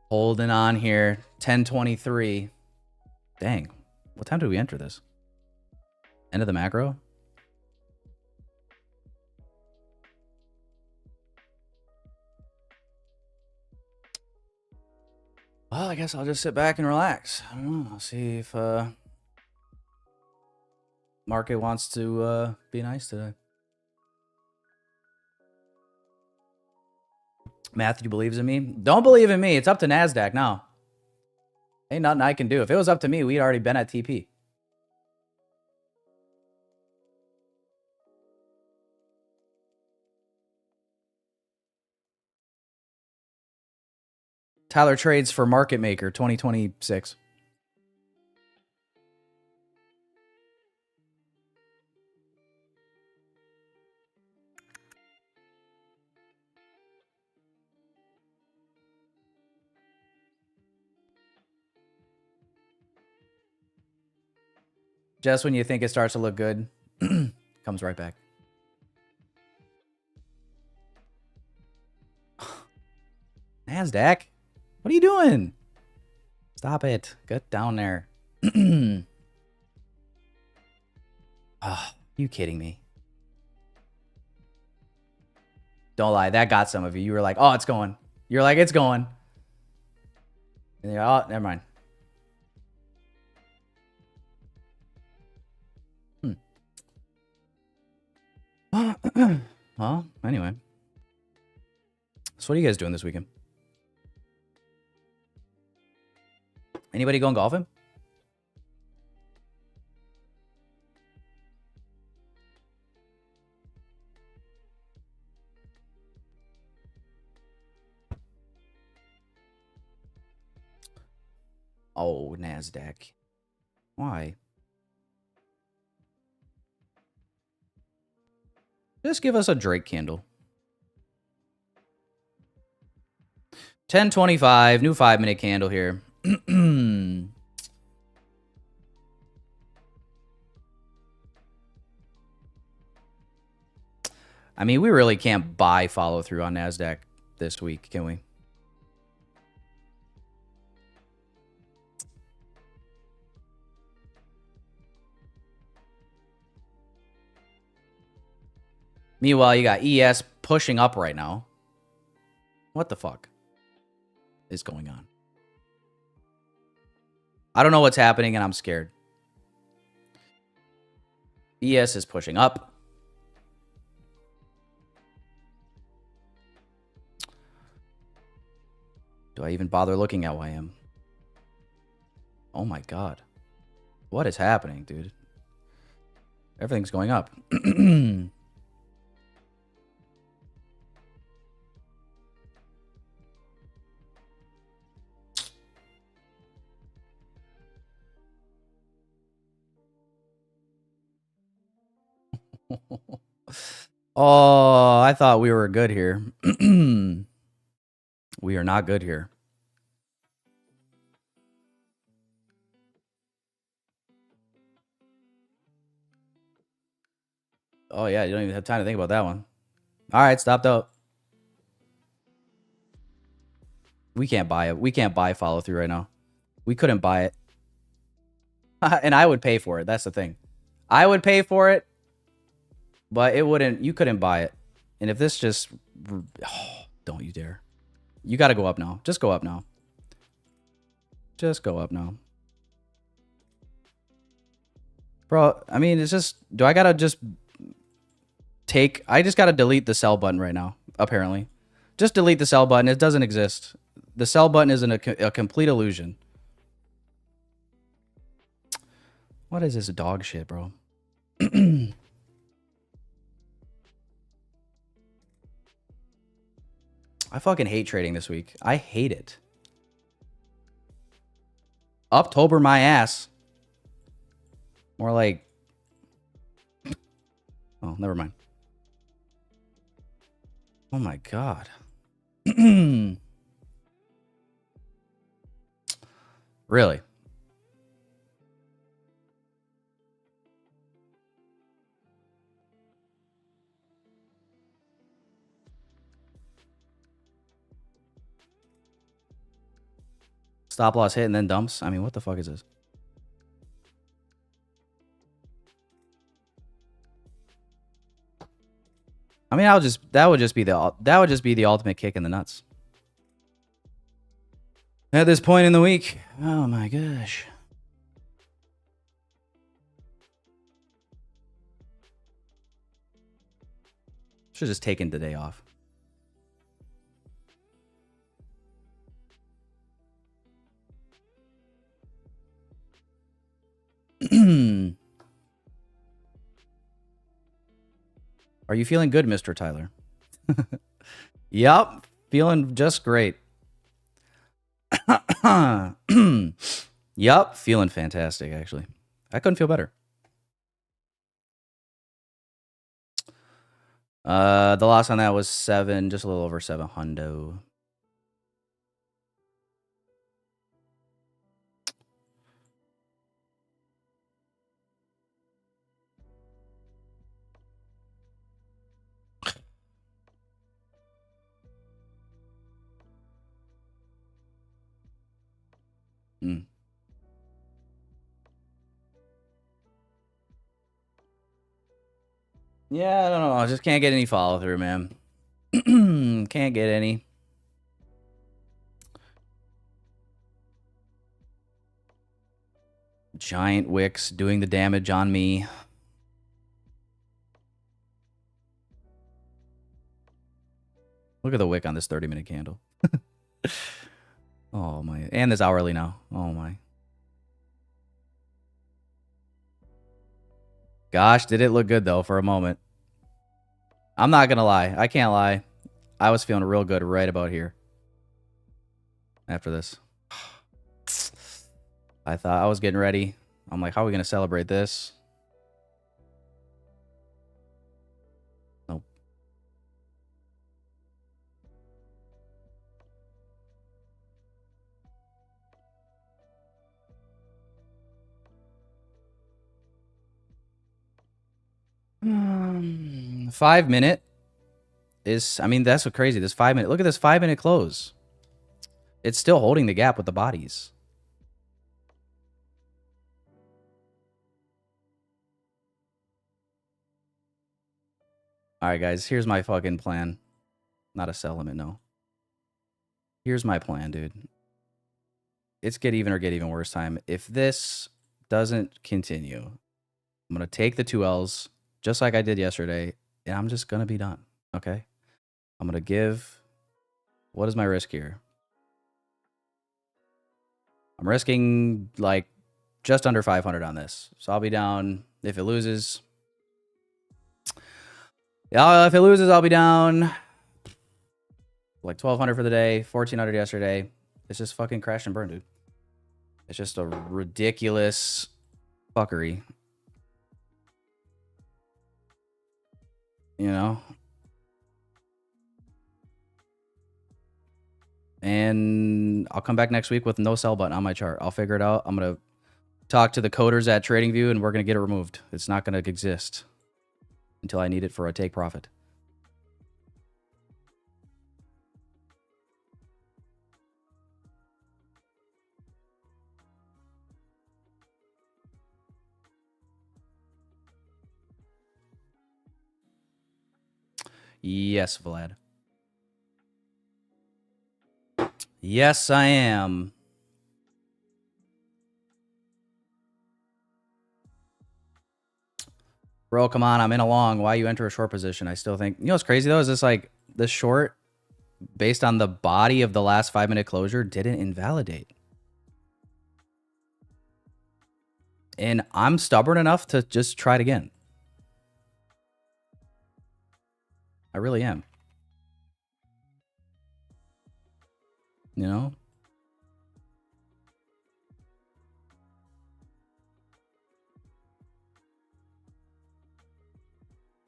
Holding on here. 1023. Dang. What time did we enter this? End of the macro? Well, I guess I'll just sit back and relax. I don't know. I'll see if market wants to be nice today. Matthew believes in me. Don't believe in me. It's up to NASDAQ now. Ain't nothing I can do. If it was up to me, we'd already been at TP. Tyler trades for Market Maker 2026. Just when you think it starts to look good, comes right back. NASDAQ, what are you doing? Stop it. Get down there. Oh, you kidding me? Don't lie. That got some of you. You were like, oh, it's going. You're like, it's going. And you're, oh, never mind. Well, anyway. So what are you guys doing this weekend? Anybody going golfing? Oh, NASDAQ. Why? Just give us a Drake candle. 1025, new 5-minute candle here. I mean, we really can't buy follow through on NASDAQ this week, can we? Meanwhile, you got ES pushing up right now. What the fuck is going on? I don't know what's happening, and I'm scared. ES is pushing up. Do I even bother looking at YM? Oh my god. What is happening, dude? Everything's going up. Oh, I thought we were good here. We are not good here. Oh, yeah, you don't even have time to think about that one. All right, stopped out. We can't buy it. We can't buy follow through right now. We couldn't buy it. And I would pay for it. That's the thing. I would pay for it, but it wouldn't. You couldn't buy it. And if this just... Oh, don't you dare. You got to go up now. Just go up now. Just go up now. Bro, I mean, it's just... Do I got to just take... I just got to delete the sell button right now, apparently. Just delete the sell button. It doesn't exist. The sell button is a complete illusion. What is this dog shit, bro? I fucking hate trading this week. I hate it. Uptober my ass. More like... Oh, never mind. Oh my god. Really? Stop loss hit and then dumps? I mean, what the fuck is this? I mean, that would just be the ultimate kick in the nuts. At this point in the week. Oh my gosh. Should have just taken the day off. Are you feeling good, Mr. Tyler? Yup. Feeling just great. Yup. Feeling fantastic, actually. I couldn't feel better. The loss on that was 7, just a little over 7 hundo. Yeah, I don't know. I just can't get any follow through, man. Can't get any. Giant wicks doing the damage on me. Look at the wick on this 30-minute candle. Oh my. And this hourly now. Oh my. Gosh, did it look good though for a moment. I'm not gonna lie. I can't lie. I was feeling real good right about here. After this. I thought I was getting ready. I'm like, how are we gonna celebrate this? Nope. Hmm. 5 minute is, I mean, that's what crazy. This 5 minute, look at this 5 minute close. It's still holding the gap with the bodies. All right, guys, here's my fucking plan. Not a sell limit, no. Here's my plan, dude. It's get even or get even worse time. If this doesn't continue, I'm going to take the 2 L's just like I did yesterday, and I'm just going to be done, okay? I'm going to give... What is my risk here? I'm risking, like, just under 500 on this. So I'll be down if it loses... Yeah, if it loses, I'll be down like 1,200 for the day, 1,400 yesterday. It's just fucking crash and burn, dude. It's just a ridiculous fuckery. You know? And I'll come back next week with no sell button on my chart. I'll figure it out. I'm going to talk to the coders at TradingView, and we're going to get it removed. It's not going to exist until I need it for a take profit. Yes, Vlad. Yes, I am. Bro, come on. I'm in a long. Why you enter a short position? I still think... You know what's crazy, though? Is this like... This short, based on the body of the last 5-minute closure, didn't invalidate. And I'm stubborn enough to just try it again. I really am. You know?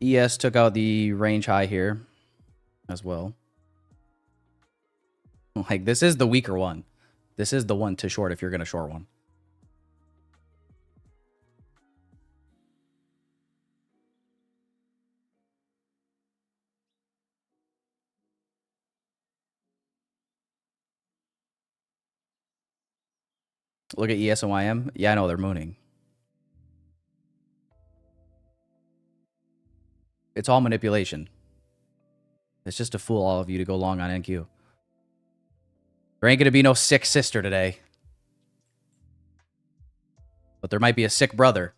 ES took out the range high here as well. Like, this is the weaker one. This is the one to short if you're going to short one. Look at ES and YM. Yeah, I know they're mooning. It's all manipulation. It's just to fool all of you to go long on NQ. There ain't going to be no sick sister today. But there might be a sick brother.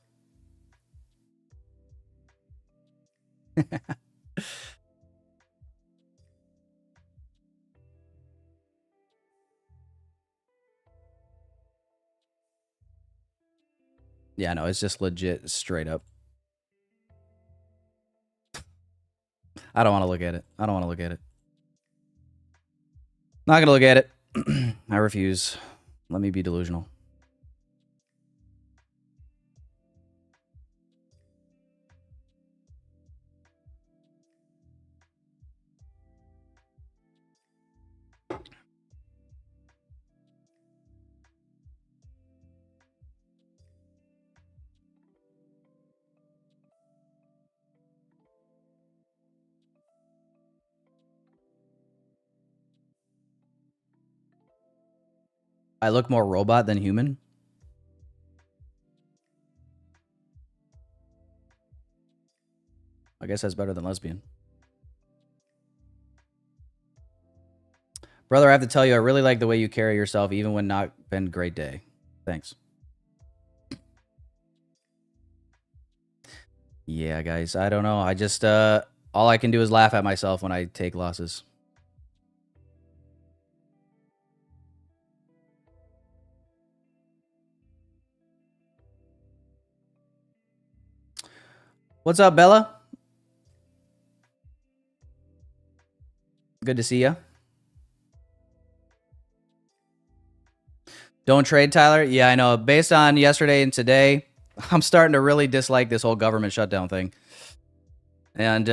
Yeah, no, it's just legit straight up. I don't want to look at it. I don't want to look at it. Not going to look at it. I refuse. Let me be delusional. I look more robot than human. I guess that's better than lesbian. Brother, I have to tell you, I really like the way you carry yourself, even when not been a great day. Thanks. Yeah, guys, I don't know. I just, all I can do is laugh at myself when I take losses. What's up, Bella? Good to see you. Don't trade, Tyler? Yeah, I know. Based on yesterday and today, I'm starting to really dislike this whole government shutdown thing. And,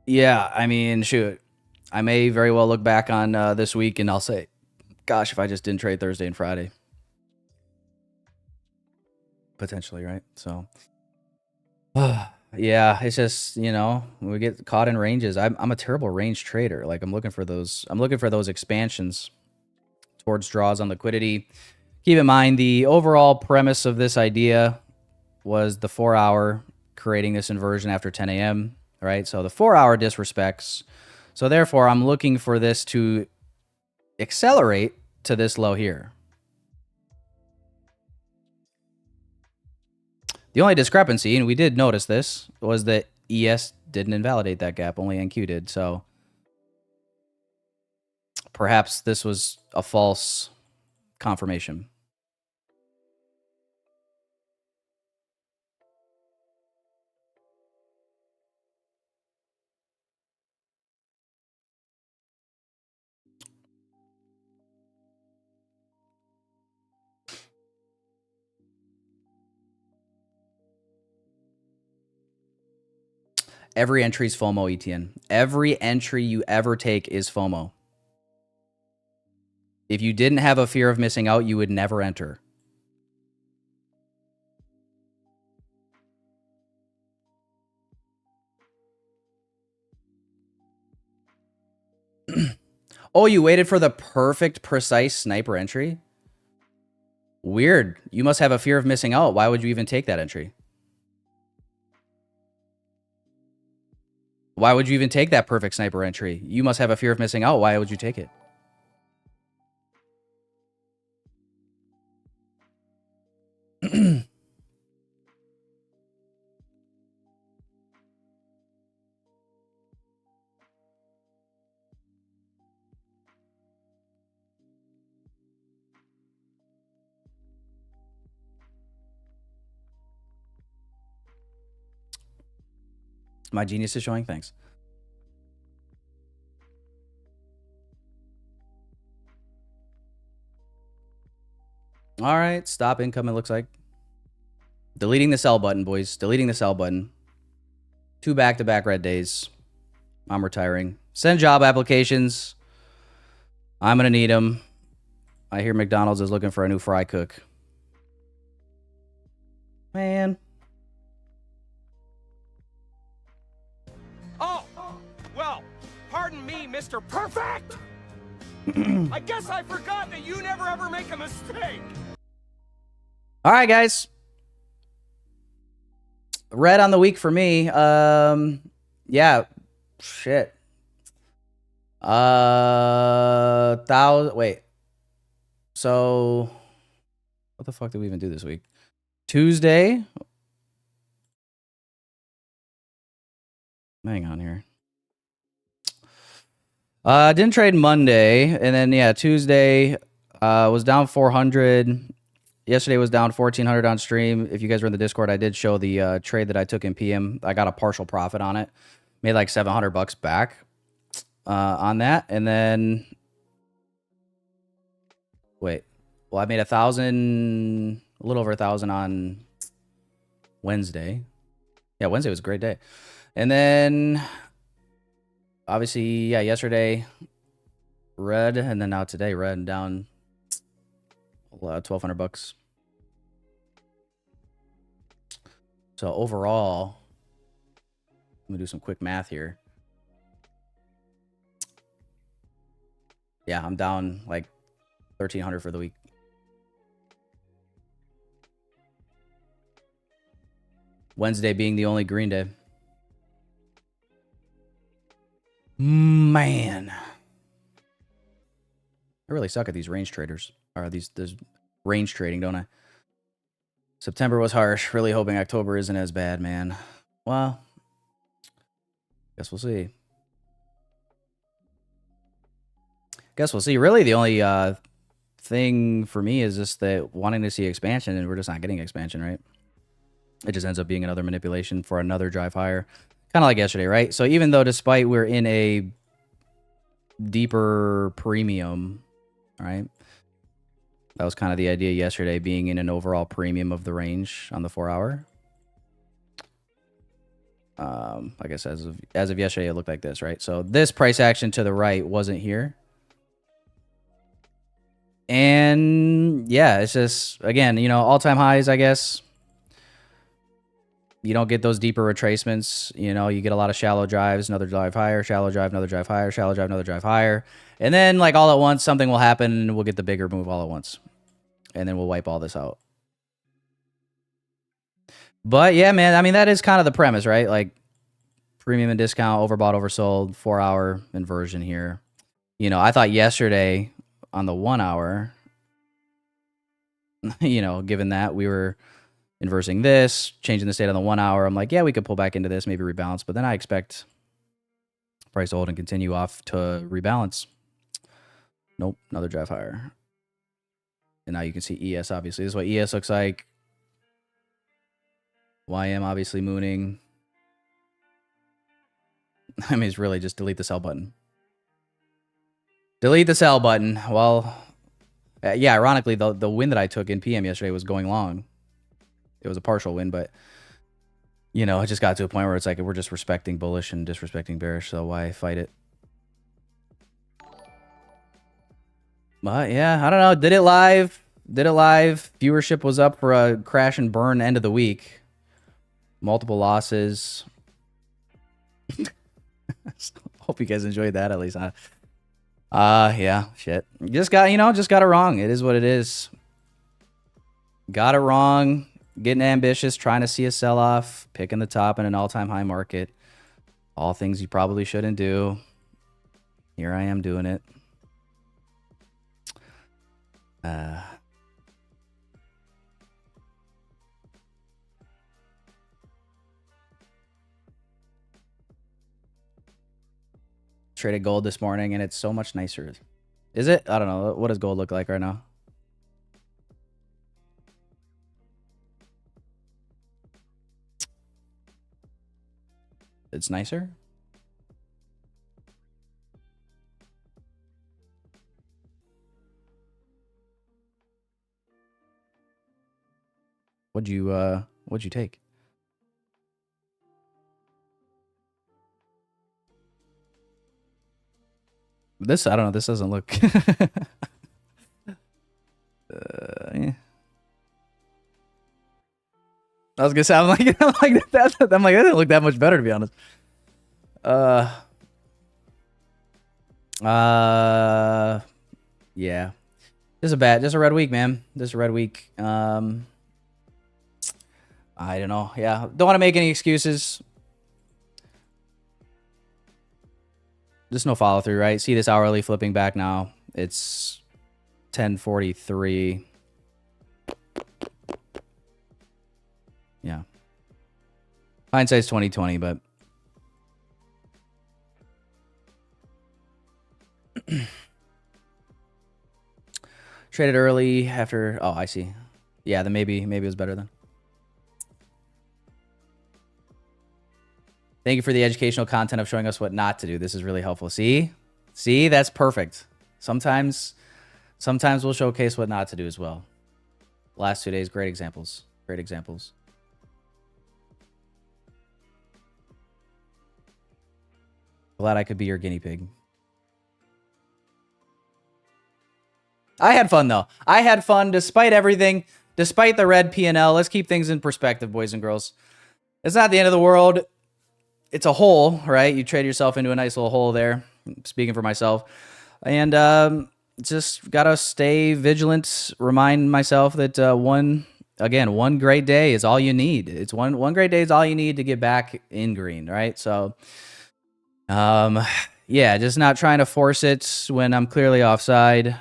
yeah, I mean, shoot. I may very well look back on this week and I'll say, gosh, if I just didn't trade Thursday and Friday. Potentially, right? So, yeah, it's just, you know, we get caught in ranges. I'm a terrible range trader. Like, I'm looking for those expansions towards draws on liquidity. Keep in mind, the overall premise of this idea was the 4-hour creating this inversion after 10 a.m., right? So the 4-hour disrespects. So therefore, I'm looking for this to accelerate to this low here. The only discrepancy, and we did notice this, was that ES didn't invalidate that gap, only NQ did. So perhaps this was a false confirmation. Every entry is FOMO, ETN. Every entry you ever take is FOMO. If you didn't have a fear of missing out, you would never enter. Oh, you waited for the perfect, precise sniper entry? Weird. You must have a fear of missing out. Why would you even take that entry? Why would you even take that perfect sniper entry? You must have a fear of missing out. Why would you take it? My genius is showing. Thanks. All right. Stop income, it looks like. Deleting the sell button, boys. Deleting the sell button. 2 back-to-back red days. I'm retiring. Send job applications. I'm going to need them. I hear McDonald's is looking for a new fry cook. Man. Oh, well, pardon me, Mr. Perfect. I guess I forgot that you never ever make a mistake. All right, guys. Red on the week for me. Yeah. Shit. Wait. So, what the fuck did we even do this week? Tuesday. Hang on here. Didn't trade Monday, and then yeah, Tuesday was down 400. Yesterday was down 1,400 on stream. If you guys were in the Discord, I did show the trade that I took in PM. I got a partial profit on it. Made like $700 back on that, and then wait. Well, I made a little over 1,000 on Wednesday. Yeah, Wednesday was a great day, and then obviously, yeah, yesterday red, and then now today red down $1,200. So overall, let me do some quick math here. Yeah, I'm down like 1,300 for the week. Wednesday being the only green day. Man, I really suck at these range traders. Or these range trading, don't I? September was harsh. Really hoping October isn't as bad, man. Well, guess we'll see. Guess we'll see. Really, the only thing for me is just that wanting to see expansion, and we're just not getting expansion, right? It just ends up being another manipulation for another drive higher. Kind of like yesterday, right? So even though despite we're in a deeper premium, right? That was kind of the idea yesterday, being in an overall premium of the range on the 4-hour. I guess as of yesterday, it looked like this, right? So this price action to the right wasn't here. And yeah, it's just, again, you know, all-time highs, I guess. You don't get those deeper retracements. You know, you get a lot of shallow drives, another drive higher, shallow drive, another drive higher, shallow drive, another drive higher. And then, like, all at once, something will happen, and we'll get the bigger move all at once. And then we'll wipe all this out. But, yeah, man, I mean, that is kind of the premise, right? Like, premium and discount, overbought, oversold, 4-hour inversion here. You know, I thought yesterday on the 1-hour, you know, given that we were inversing this, changing the state on the 1-hour, I'm like, yeah, we could pull back into this, maybe rebalance. But then I expect price to hold and continue off to rebalance. Nope, another drive higher. And now you can see ES, obviously. This is what ES looks like. YM obviously mooning. I mean, it's really just delete the sell button. Delete the sell button. Well, yeah, ironically, the win that I took in PM yesterday was going long. It was a partial win, but You know, it just got to a point where it's like we're just respecting bullish and disrespecting bearish, so why fight it? But yeah, I don't know. Did it live. Viewership was up for a crash and burn end of the week. Multiple losses. Hope you guys enjoyed that at least. Yeah, shit. Just got it wrong. It is what it is. Got it wrong. Getting ambitious, trying to see a sell-off, picking the top in an all-time high market. All things you probably shouldn't do. Here I am doing it. Traded gold this morning, and it's so much nicer. Is it? I don't know. What does gold look like right now? It's nicer? What'd you take? This, I don't know. This doesn't look. Yeah. I was gonna say, I'm like that doesn't look that much better, to be honest. Yeah. Just a red week, man. Just a red week. I don't know. Yeah, don't want to make any excuses. Just no follow through, right? See this hourly flipping back now. It's 10:43. Yeah. Hindsight's 20/20, but traded early after. Oh, I see. Yeah, then maybe it was better then. Thank you for the educational content of showing us what not to do. This is really helpful. See, that's perfect. Sometimes we'll showcase what not to do as well. Last 2 days, great examples. Great examples. Glad I could be your guinea pig. I had fun, though. I had fun despite everything, despite the red P&L. Let's keep things in perspective, boys and girls. It's not the end of the world. It's a hole, right? You trade yourself into a nice little hole there. Speaking for myself. And just got to stay vigilant. Remind myself that one great day is all you need. It's one great day is all you need to get back in green, right? So, yeah, just not trying to force it when I'm clearly offside,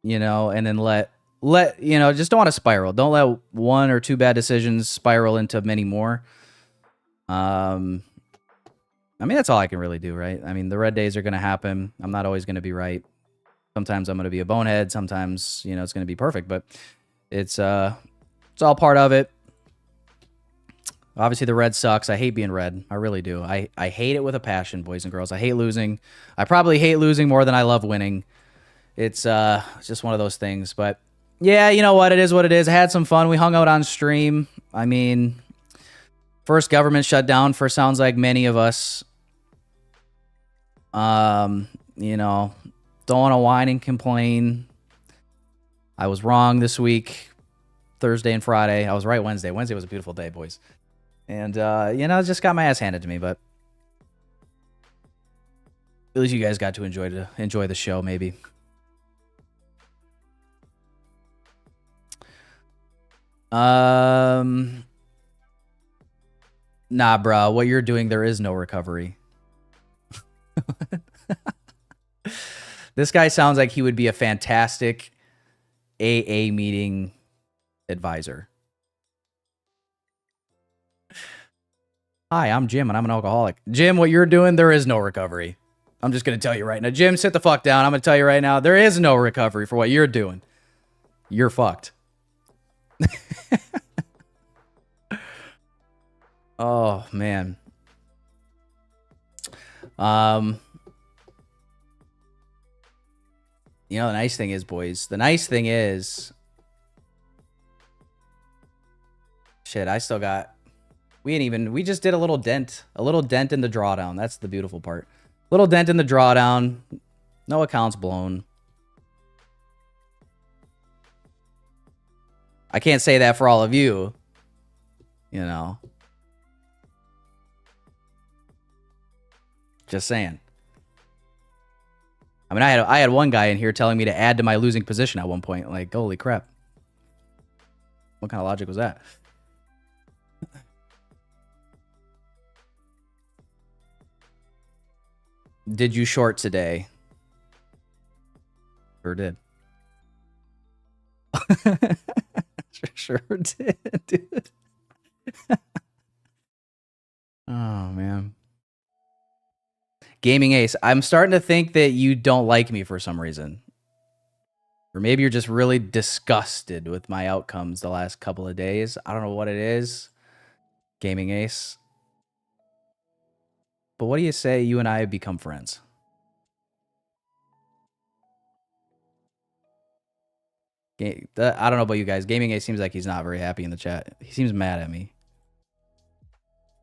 and then let just don't want to spiral. Don't let one or two bad decisions spiral into many more. I mean, that's all I can really do, right? I mean, the red days are going to happen. I'm not always going to be right. Sometimes I'm going to be a bonehead. Sometimes, it's going to be perfect, but it's all part of it. Obviously, the red sucks. I hate being red. I really do. I hate it with a passion, boys and girls. I hate losing. I probably hate losing more than I love winning. It's just one of those things. But yeah, you know what? It is what it is. I had some fun. We hung out on stream. I mean, first government shutdown for sounds like many of us. Don't want to whine and complain. I was wrong this week, Thursday and Friday. I was right Wednesday. Wednesday was a beautiful day, boys. And, just got my ass handed to me, but at least you guys got to enjoy the show, maybe. Nah, bro. What you're doing, there is no recovery. This guy sounds like he would be a fantastic AA meeting advisor. Hi, I'm Jim, and I'm an alcoholic. Jim, what you're doing, there is no recovery. I'm just going to tell you right now. Jim, sit the fuck down. I'm going to tell you right now, there is no recovery for what you're doing. You're fucked. Oh, man. The nice thing is, boys, shit, I still got We just did a little dent in the drawdown. That's the beautiful part. Little dent in the drawdown. No accounts blown. I can't say that for all of you. You know. Just saying. I mean, I had one guy in here telling me to add to my losing position at one point. Like, holy crap. What kind of logic was that? Did you short today? Sure did. sure did, dude. Oh, man. Gaming Ace, I'm starting to think that you don't like me for some reason. Or maybe you're just really disgusted with my outcomes the last couple of days. I don't know what it is. Gaming Ace. But what do you say you and I have become friends? I don't know about you guys. Gaming Ace seems like he's not very happy in the chat. He seems mad at me.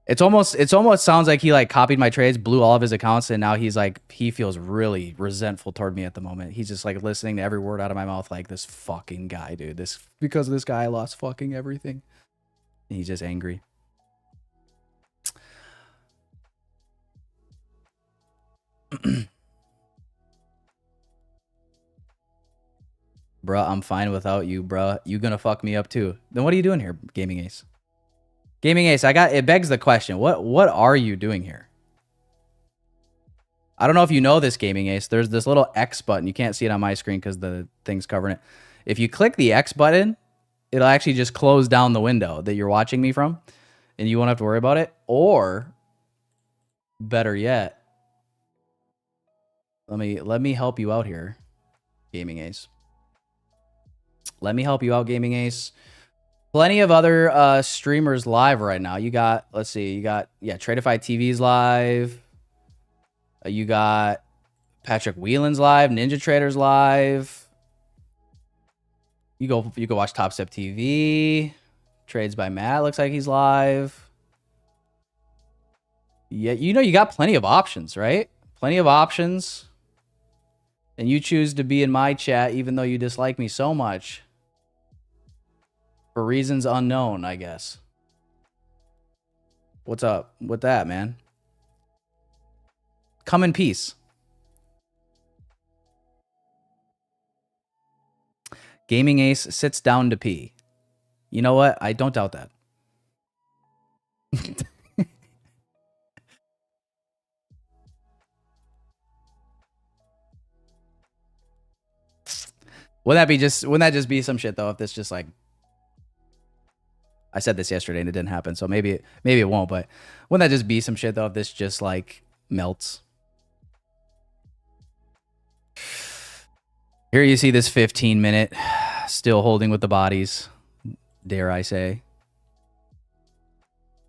It's almost sounds like he like copied my trades, blew all of his accounts, and now he's like, he feels really resentful toward me at the moment. He's just like listening to every word out of my mouth like, this fucking guy, dude. Because of this guy, I lost fucking everything. And he's just angry. Bruh, I'm fine without you, bruh. You gonna fuck me up too. Then what are you doing here, Gaming Ace? Gaming Ace, it begs the question. What are you doing here? I don't know if you know this, Gaming Ace. There's this little X button. You can't see it on my screen because the thing's covering it. If you click the X button, it'll actually just close down the window that you're watching me from, and you won't have to worry about it. Or, better yet, let me help you out here, Gaming Ace. Let me help you out, Gaming Ace. Plenty of other streamers live right now. You got, let's see, you got, yeah, Tradeify TV's live. You got Patrick Whelan's live, Ninja Trader's live. You go watch Top Step TV. Trades by Matt looks like he's live. Yeah, you know you got plenty of options, right? Plenty of options. And you choose to be in my chat even though you dislike me so much. For reasons unknown, I guess. What's up with that, man? Come in peace. Gaming Ace sits down to pee. You know what? I don't doubt that. Wouldn't that just be some shit though if this just like, I said this yesterday and it didn't happen, so maybe it won't, but wouldn't that just be some shit though if this just like melts? Here you see this 15-minute still holding with the bodies. Dare I say.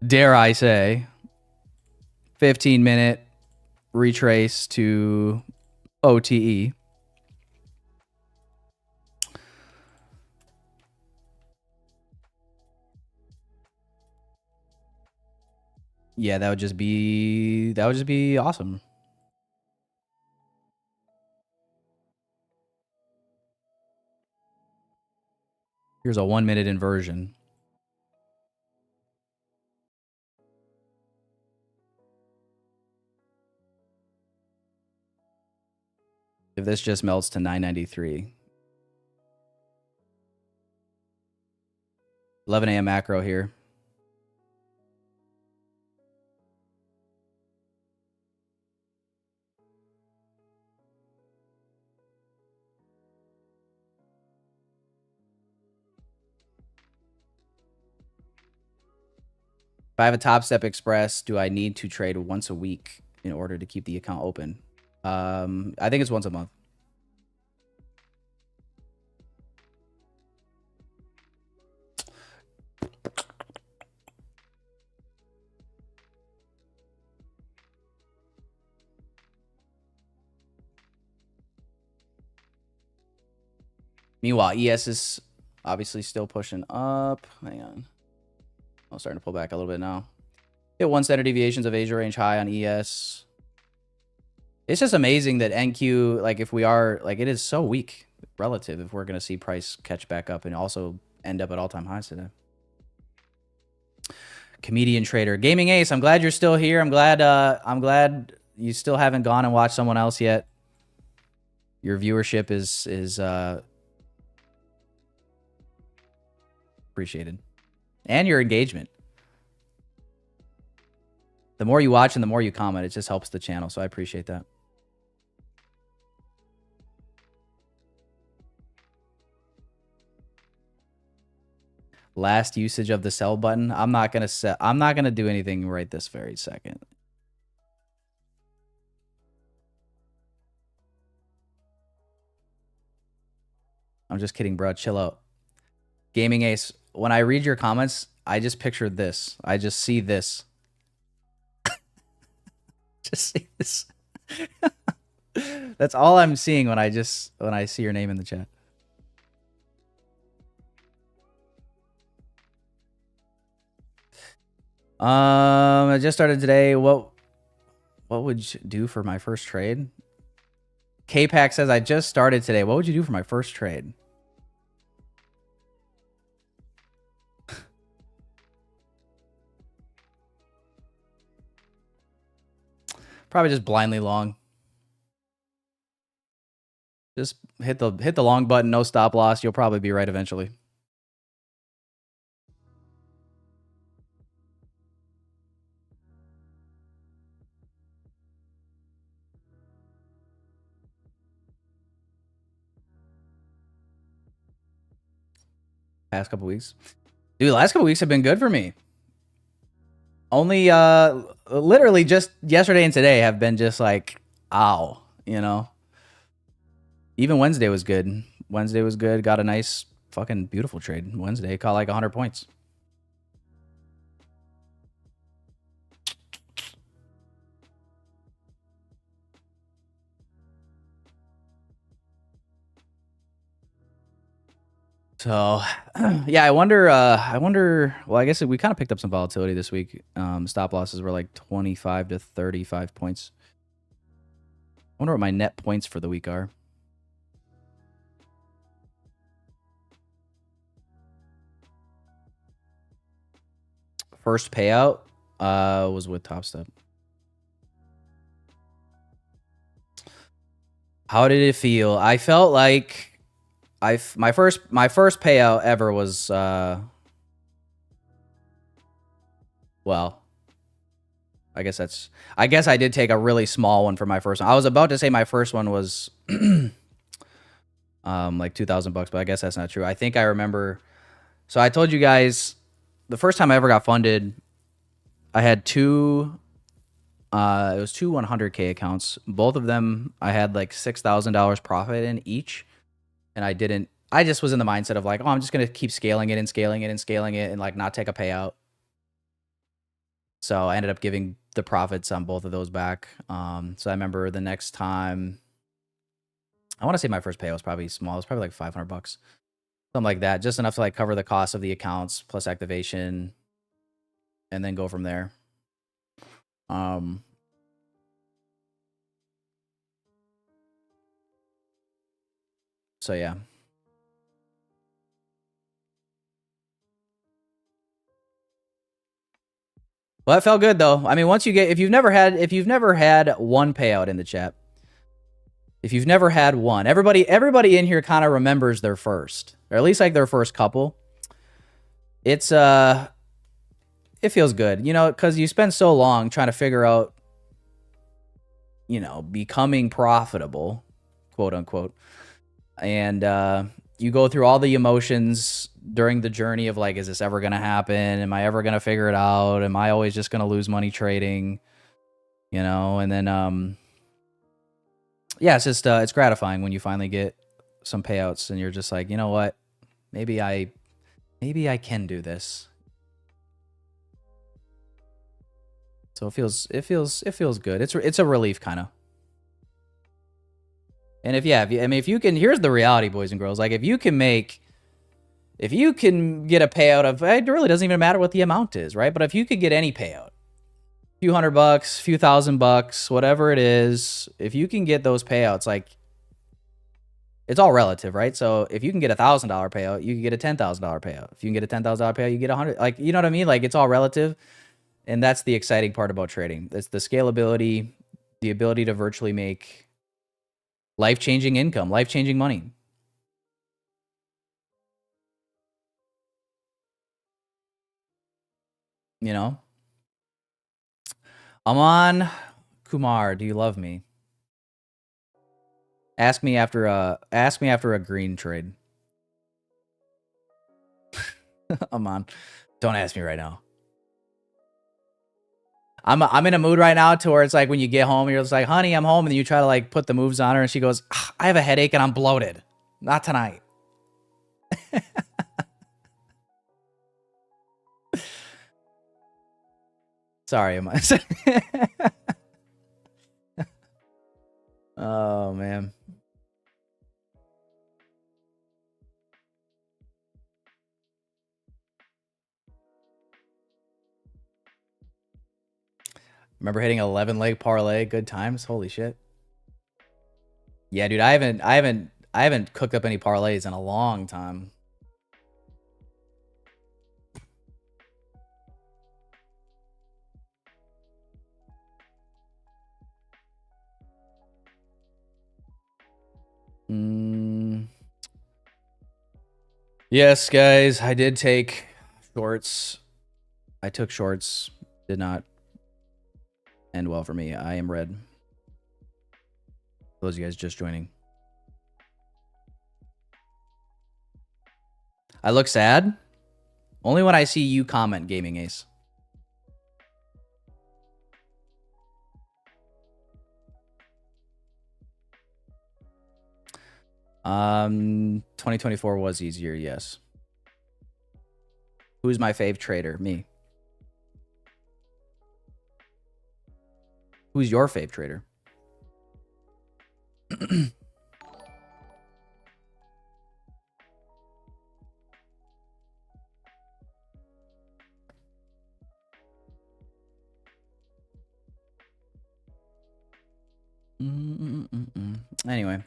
15-minute retrace to OTE. Yeah, that would just be awesome. Here's a 1-minute inversion. If this just melts to 993. 11 a.m. macro here. If I have a Top Step Express, do I need to trade once a week in order to keep the account open? I think it's once a month. Meanwhile, ES is obviously still pushing up. Hang on. I'm starting to pull back a little bit now. Hit 1 standard deviations of Asia range high on ES. It's just amazing that NQ, like if we are, like it is so weak relative if we're going to see price catch back up and also end up at all-time highs today. Comedian Trader. Gaming Ace, I'm glad you're still here. I'm glad you still haven't gone and watched someone else yet. Your viewership is appreciated. And your engagement. The more you watch and the more you comment, it just helps the channel. So I appreciate that. Last usage of the sell button. I'm not gonna do anything right this very second. I'm just kidding, bro. Chill out. Gaming Ace, when I read your comments, I just picture this. I just see this. Just see this. That's all I'm seeing when I see your name in the chat. I just started today. What would you do for my first trade? K-Pack says, I just started today. What would you do for my first trade? Probably just blindly long. Just hit the long button, no stop loss. You'll probably be right eventually. Past couple weeks. Dude, the last couple weeks have been good for me. Only literally just yesterday and today have been just like, ow, you know. Even Wednesday was good. Wednesday was good. Got a nice fucking beautiful trade. Wednesday caught like 100 points. So, yeah, I wonder, well, I guess we kind of picked up some volatility this week. Stop losses were like 25 to 35 points. I wonder what my net points for the week are. First payout was with Top Step. How did it feel? I felt like my first payout ever was well, I guess I did take a really small one for my first one. I was about to say my first one was like $2,000, but I guess that's not true. I think I remember. So I told you guys the first time I ever got funded, I had two. It was two 100K accounts. Both of them, I had like $6,000 profit in each. And I just was in the mindset of like, oh, I'm just going to keep scaling it and scaling it and scaling it and like not take a payout. So I ended up giving the profits on both of those back. So I remember the next time, I want to say my first payout was probably small. It was probably like $500, something like that. Just enough to like cover the cost of the accounts plus activation and then go from there. So yeah. Well, that felt good though. I mean, once you get, if you've never had one payout in the chat, if you've never had one, everybody in here kind of remembers their first, or at least like their first couple. It's it feels good, you know, because you spend so long trying to figure out, you know, becoming profitable, quote unquote. And you go through all the emotions during the journey of like, is this ever going to happen? Am I ever going to figure it out? Am I always just going to lose money trading? You know, and then, yeah, it's just, it's gratifying when you finally get some payouts and you're just like, you know what? Maybe I can do this. So it feels good. It's a relief kind of. And if you can, here's the reality, boys and girls. Like if you can get a payout of, it really doesn't even matter what the amount is, right? But if you could get any payout few $100, few $1,000, whatever it is, if you can get those payouts, like, it's all relative, right? So if you can get $1,000 payout, you can get a $10,000 payout. If you can get a $10,000 payout, you get 100. Like, you know what I mean? Like, it's all relative, and that's the exciting part about trading. It's the scalability, the ability to virtually make life-changing income, life-changing money. You know? Aman Kumar, do you love me? Ask me after a green trade. Aman, don't ask me right now. I'm in a mood right now to where it's like when you get home, you're just like, honey, I'm home, and you try to like put the moves on her, and she goes, I have a headache and I'm bloated. Not tonight. Sorry, am I? Oh man. Remember hitting 11 leg parlay? Good times. Holy shit. Yeah, dude, I haven't cooked up any parlays in a long time. Yes, guys, I did take shorts. I took shorts. Did not end well for me. I am red. For those of you guys just joining. I look sad? Only when I see you comment, Gaming Ace. Um, 2024 was easier, yes. Who's my fave trader? Me. Who's your fave trader? Anyway.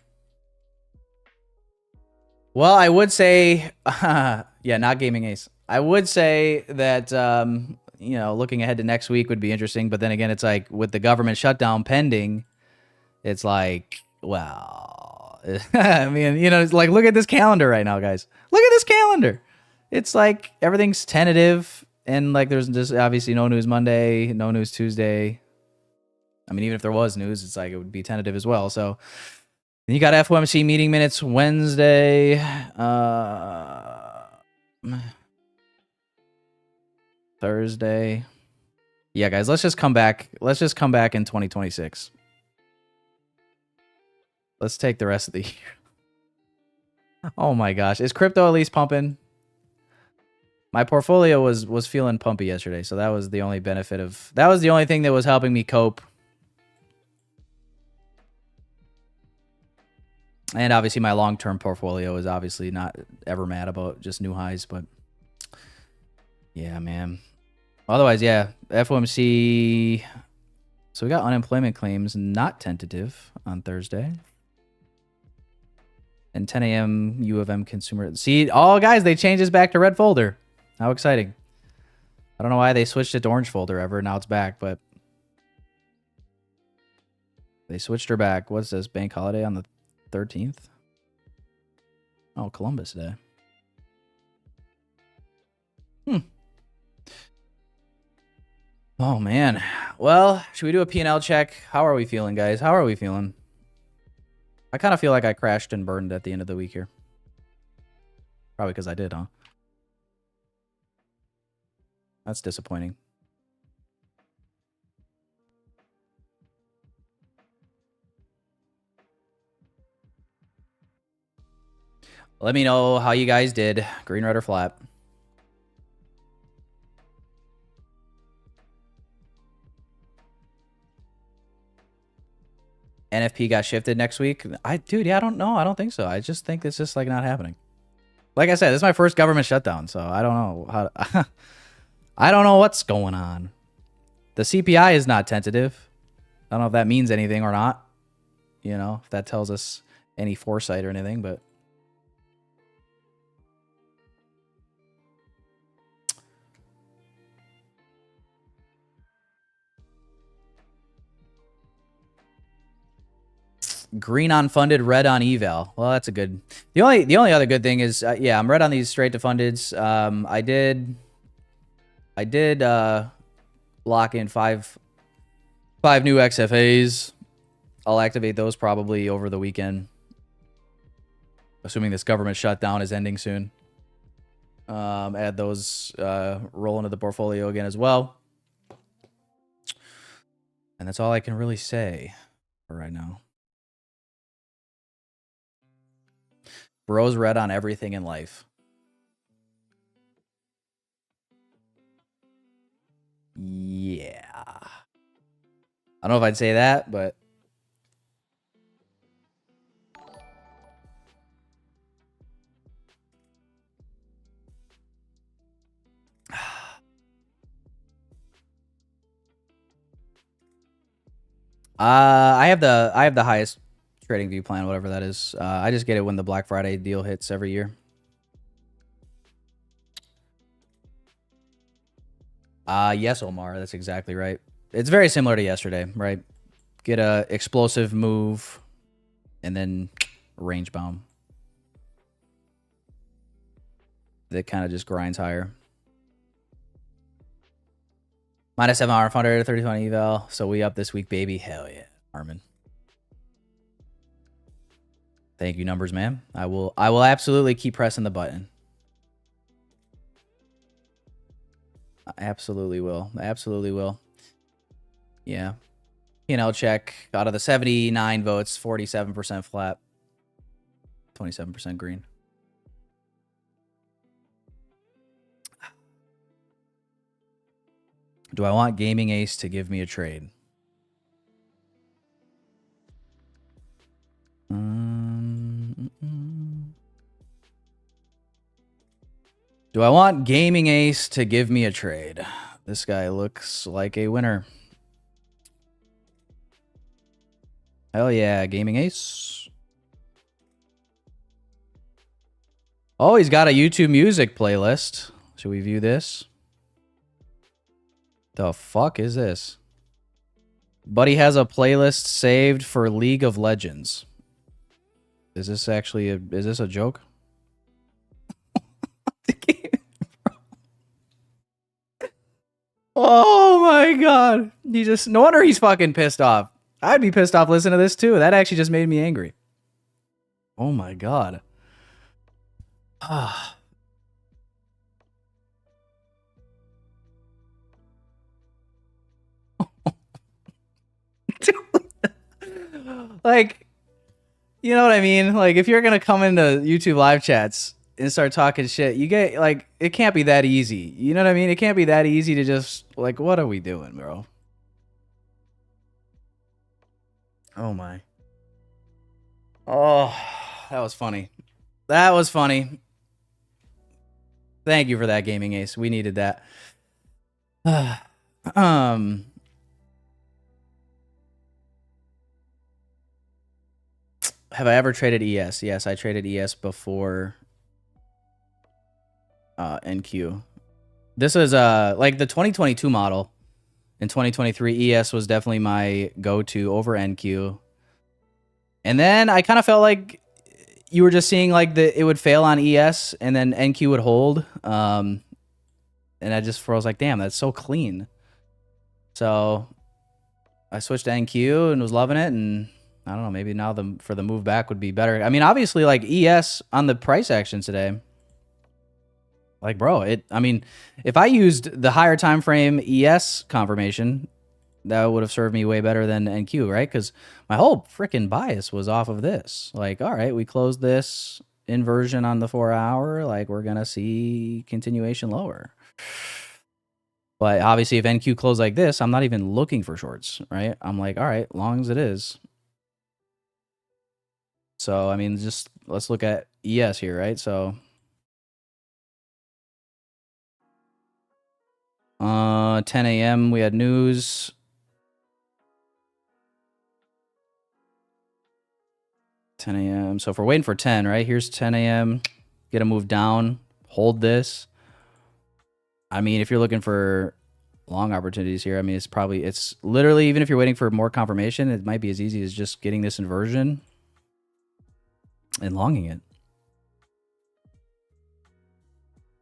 Well, I would say, yeah, not Gaming Ace. I would say that, you know, looking ahead to next week would be interesting. But then again, it's like with the government shutdown pending, it's like, well, I mean, you know, it's like, look at this calendar right now, guys. Look at this calendar. It's like everything's tentative. And like there's just obviously no news Monday, no news Tuesday. I mean, even if there was news, it's like it would be tentative as well. So then you got FOMC meeting minutes Wednesday. Thursday. Yeah, guys, let's just come back. Let's just come back in 2026. Let's take the rest of the year. Oh my gosh. Is crypto at least pumping? My portfolio was feeling pumpy yesterday, so that was the only benefit of... That was the only thing that was helping me cope. And obviously my long-term portfolio is obviously not ever mad about just new highs, but... Yeah, man. Otherwise, yeah, FOMC... So we got unemployment claims, not tentative, on Thursday. And 10 a.m. U of M consumer... See, oh, guys, they changed this back to red folder. How exciting. I don't know why they switched it to orange folder ever. Now it's back, but... They switched her back. What's this? Bank holiday on the 13th? Oh, Columbus Day. Oh, man. Well, should we do a P&L check? How are we feeling, guys? How are we feeling? I kind of feel like I crashed and burned at the end of the week here. Probably because I did, huh? That's disappointing. Let me know how you guys did. Green, red, or flat. NFP got shifted next week. Dude, yeah, I don't know. I don't think so. I just think it's just like not happening. Like I said, this is my first government shutdown, so I don't know how to, I don't know what's going on. The CPI is not tentative. I don't know if that means anything or not. You know, if that tells us any foresight or anything, but green on funded, red on eval. Well, that's a good. The only other good thing is, yeah, I'm red on these straight to fundeds. I did lock in five new XFAs. I'll activate those probably over the weekend, assuming this government shutdown is ending soon. Add those, roll into the portfolio again as well. And that's all I can really say for right now. Bro's red on everything in life. Yeah. I don't know if I'd say that, but I have the highest trading view plan, whatever that is. I just get it when the Black Friday deal hits every year. Yes, Omar, that's exactly right. It's very similar to yesterday, right? Get a explosive move and then range bomb. That kind of just grinds higher. Minus 700, 30-20 eval. So we up this week, baby. Hell yeah, Armin. Thank you, numbers, man. I will absolutely keep pressing the button. I absolutely will. I absolutely will. Yeah. P&L check. Out of the 79 votes, 47% flat. 27% green. Do I want Gaming Ace to give me a trade? Do I want Gaming Ace to give me a trade? This guy looks like a winner. Hell yeah, Gaming Ace. Oh, he's got a YouTube music playlist. Should we view this? The fuck is this? Buddy has a playlist saved for League of Legends. Is this actually is this a joke? Oh my god. No wonder he's fucking pissed off. I'd be pissed off listening to this too. That actually just made me angry. Oh my god. Like, you know what I mean? Like, if you're gonna come into YouTube live chats and start talking shit, you get, like, it can't be that easy. You know what I mean? It can't be that easy to just, like, what are we doing, bro? Oh my. Oh, that was funny. That was funny. Thank you for that, Gaming Ace. We needed that. Have I ever traded ES? Yes, I traded ES before NQ. This is like the 2022 model. In 2023, ES was definitely my go-to over NQ. And then I kind of felt like you were just seeing like it would fail on ES and then NQ would hold. And I was like, damn, that's so clean. So I switched to NQ and was loving it, and I don't know, maybe now for the move back would be better. I mean, obviously, like, ES on the price action today, like, bro, I mean, if I used the higher time frame ES confirmation, that would have served me way better than NQ, right? Because my whole freaking bias was off of this. Like, all right, we closed this inversion on the 4 hour, like, we're gonna see continuation lower. But obviously, if NQ closed like this, I'm not even looking for shorts, right? I'm like, all right, long as it is. So, I mean, just let's look at ES here, right? So 10 a.m. we had news. $10 a.m. So if we're waiting for 10, right? Here's 10 a.m. Get a move down. Hold this. I mean, if you're looking for long opportunities here, I mean, it's literally, even if you're waiting for more confirmation, it might be as easy as just getting this inversion and longing it.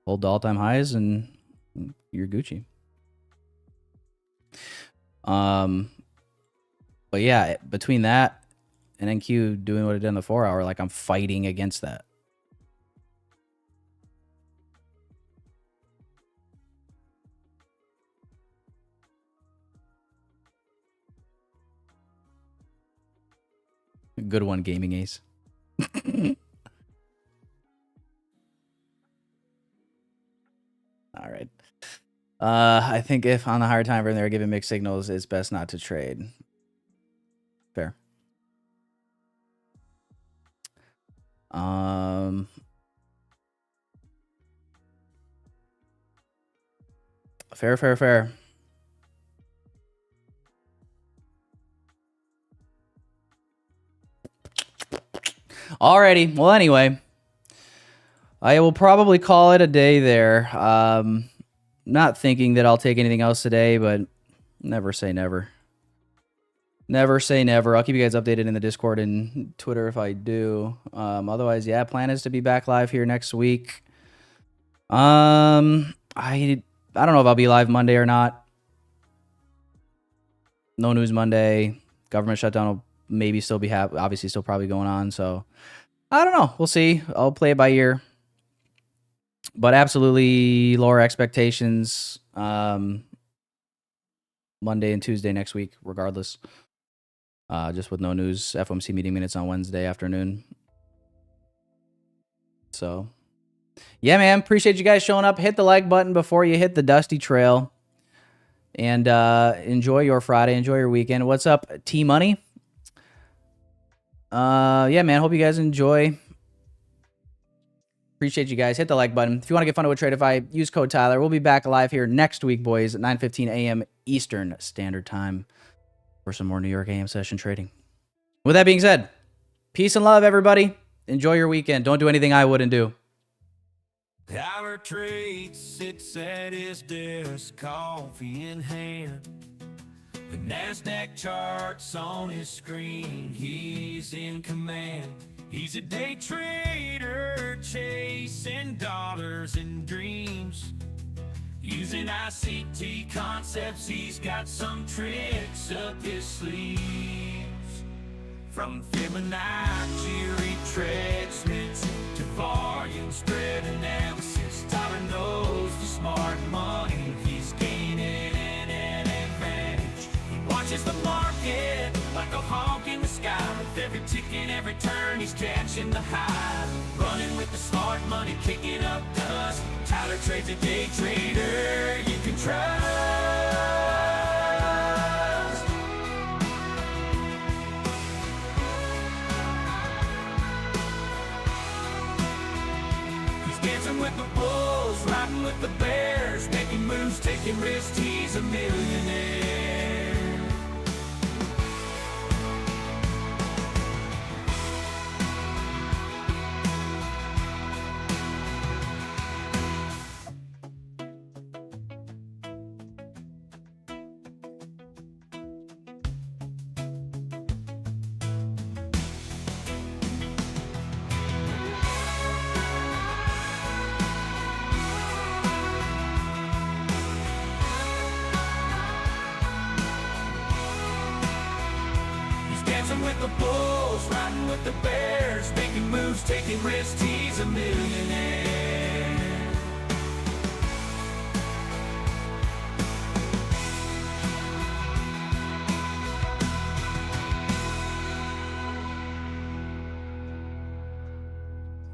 Hold the all-time highs and you're Gucci. But yeah, between that and NQ doing what it did in the 4 hour, like I'm fighting against that. Good one, Gaming Ace. All right. I think if on the higher time frame they're giving mixed signals, it's best not to trade. Fair. Fair. Alrighty. Well, anyway, I will probably call it a day there. Not thinking that I'll take anything else today, but never say never. Never say never. I'll keep you guys updated in the Discord and Twitter if I do. Otherwise, yeah, plan is to be back live here next week. I don't know if I'll be live Monday or not. No news Monday. Government shutdown will maybe still be obviously still probably going on. So I don't know. We'll see. I'll play it by ear. But absolutely lower expectations Monday and Tuesday next week, regardless. Just with no news. FOMC meeting minutes on Wednesday afternoon. So, yeah, man. Appreciate you guys showing up. Hit the like button before you hit the dusty trail. And enjoy your Friday. Enjoy your weekend. What's up, T-Money? Yeah, man. Hope you guys enjoy. Appreciate you guys. Hit the like button. If you want to get fun with Tradeify, use code Tyler. We'll be back live here next week, boys, at 9:15 a.m. Eastern Standard Time for some more New York AM session trading. With that being said, peace and love, everybody. Enjoy your weekend. Don't do anything I wouldn't do. Tyler Trade sits at his desk, coffee in hand. The NASDAQ charts on his screen, he's in command. He's a day trader, chasing dollars and dreams. Using ICT concepts, he's got some tricks up his sleeves. From Fibonacci retracements to volume spread analysis, Tyler knows the smart money. He's gaining an advantage. He watches the market like a hawk in the sky. With every tick and every turn, he's catching the high. Running with the smart money, kicking up dust. Tyler Trade's a day trader you can trust. He's dancing with the bulls, riding with the bears, making moves, taking risks. He's a millionaire. With the bulls, riding with the bears, making moves, taking risks. He's a millionaire.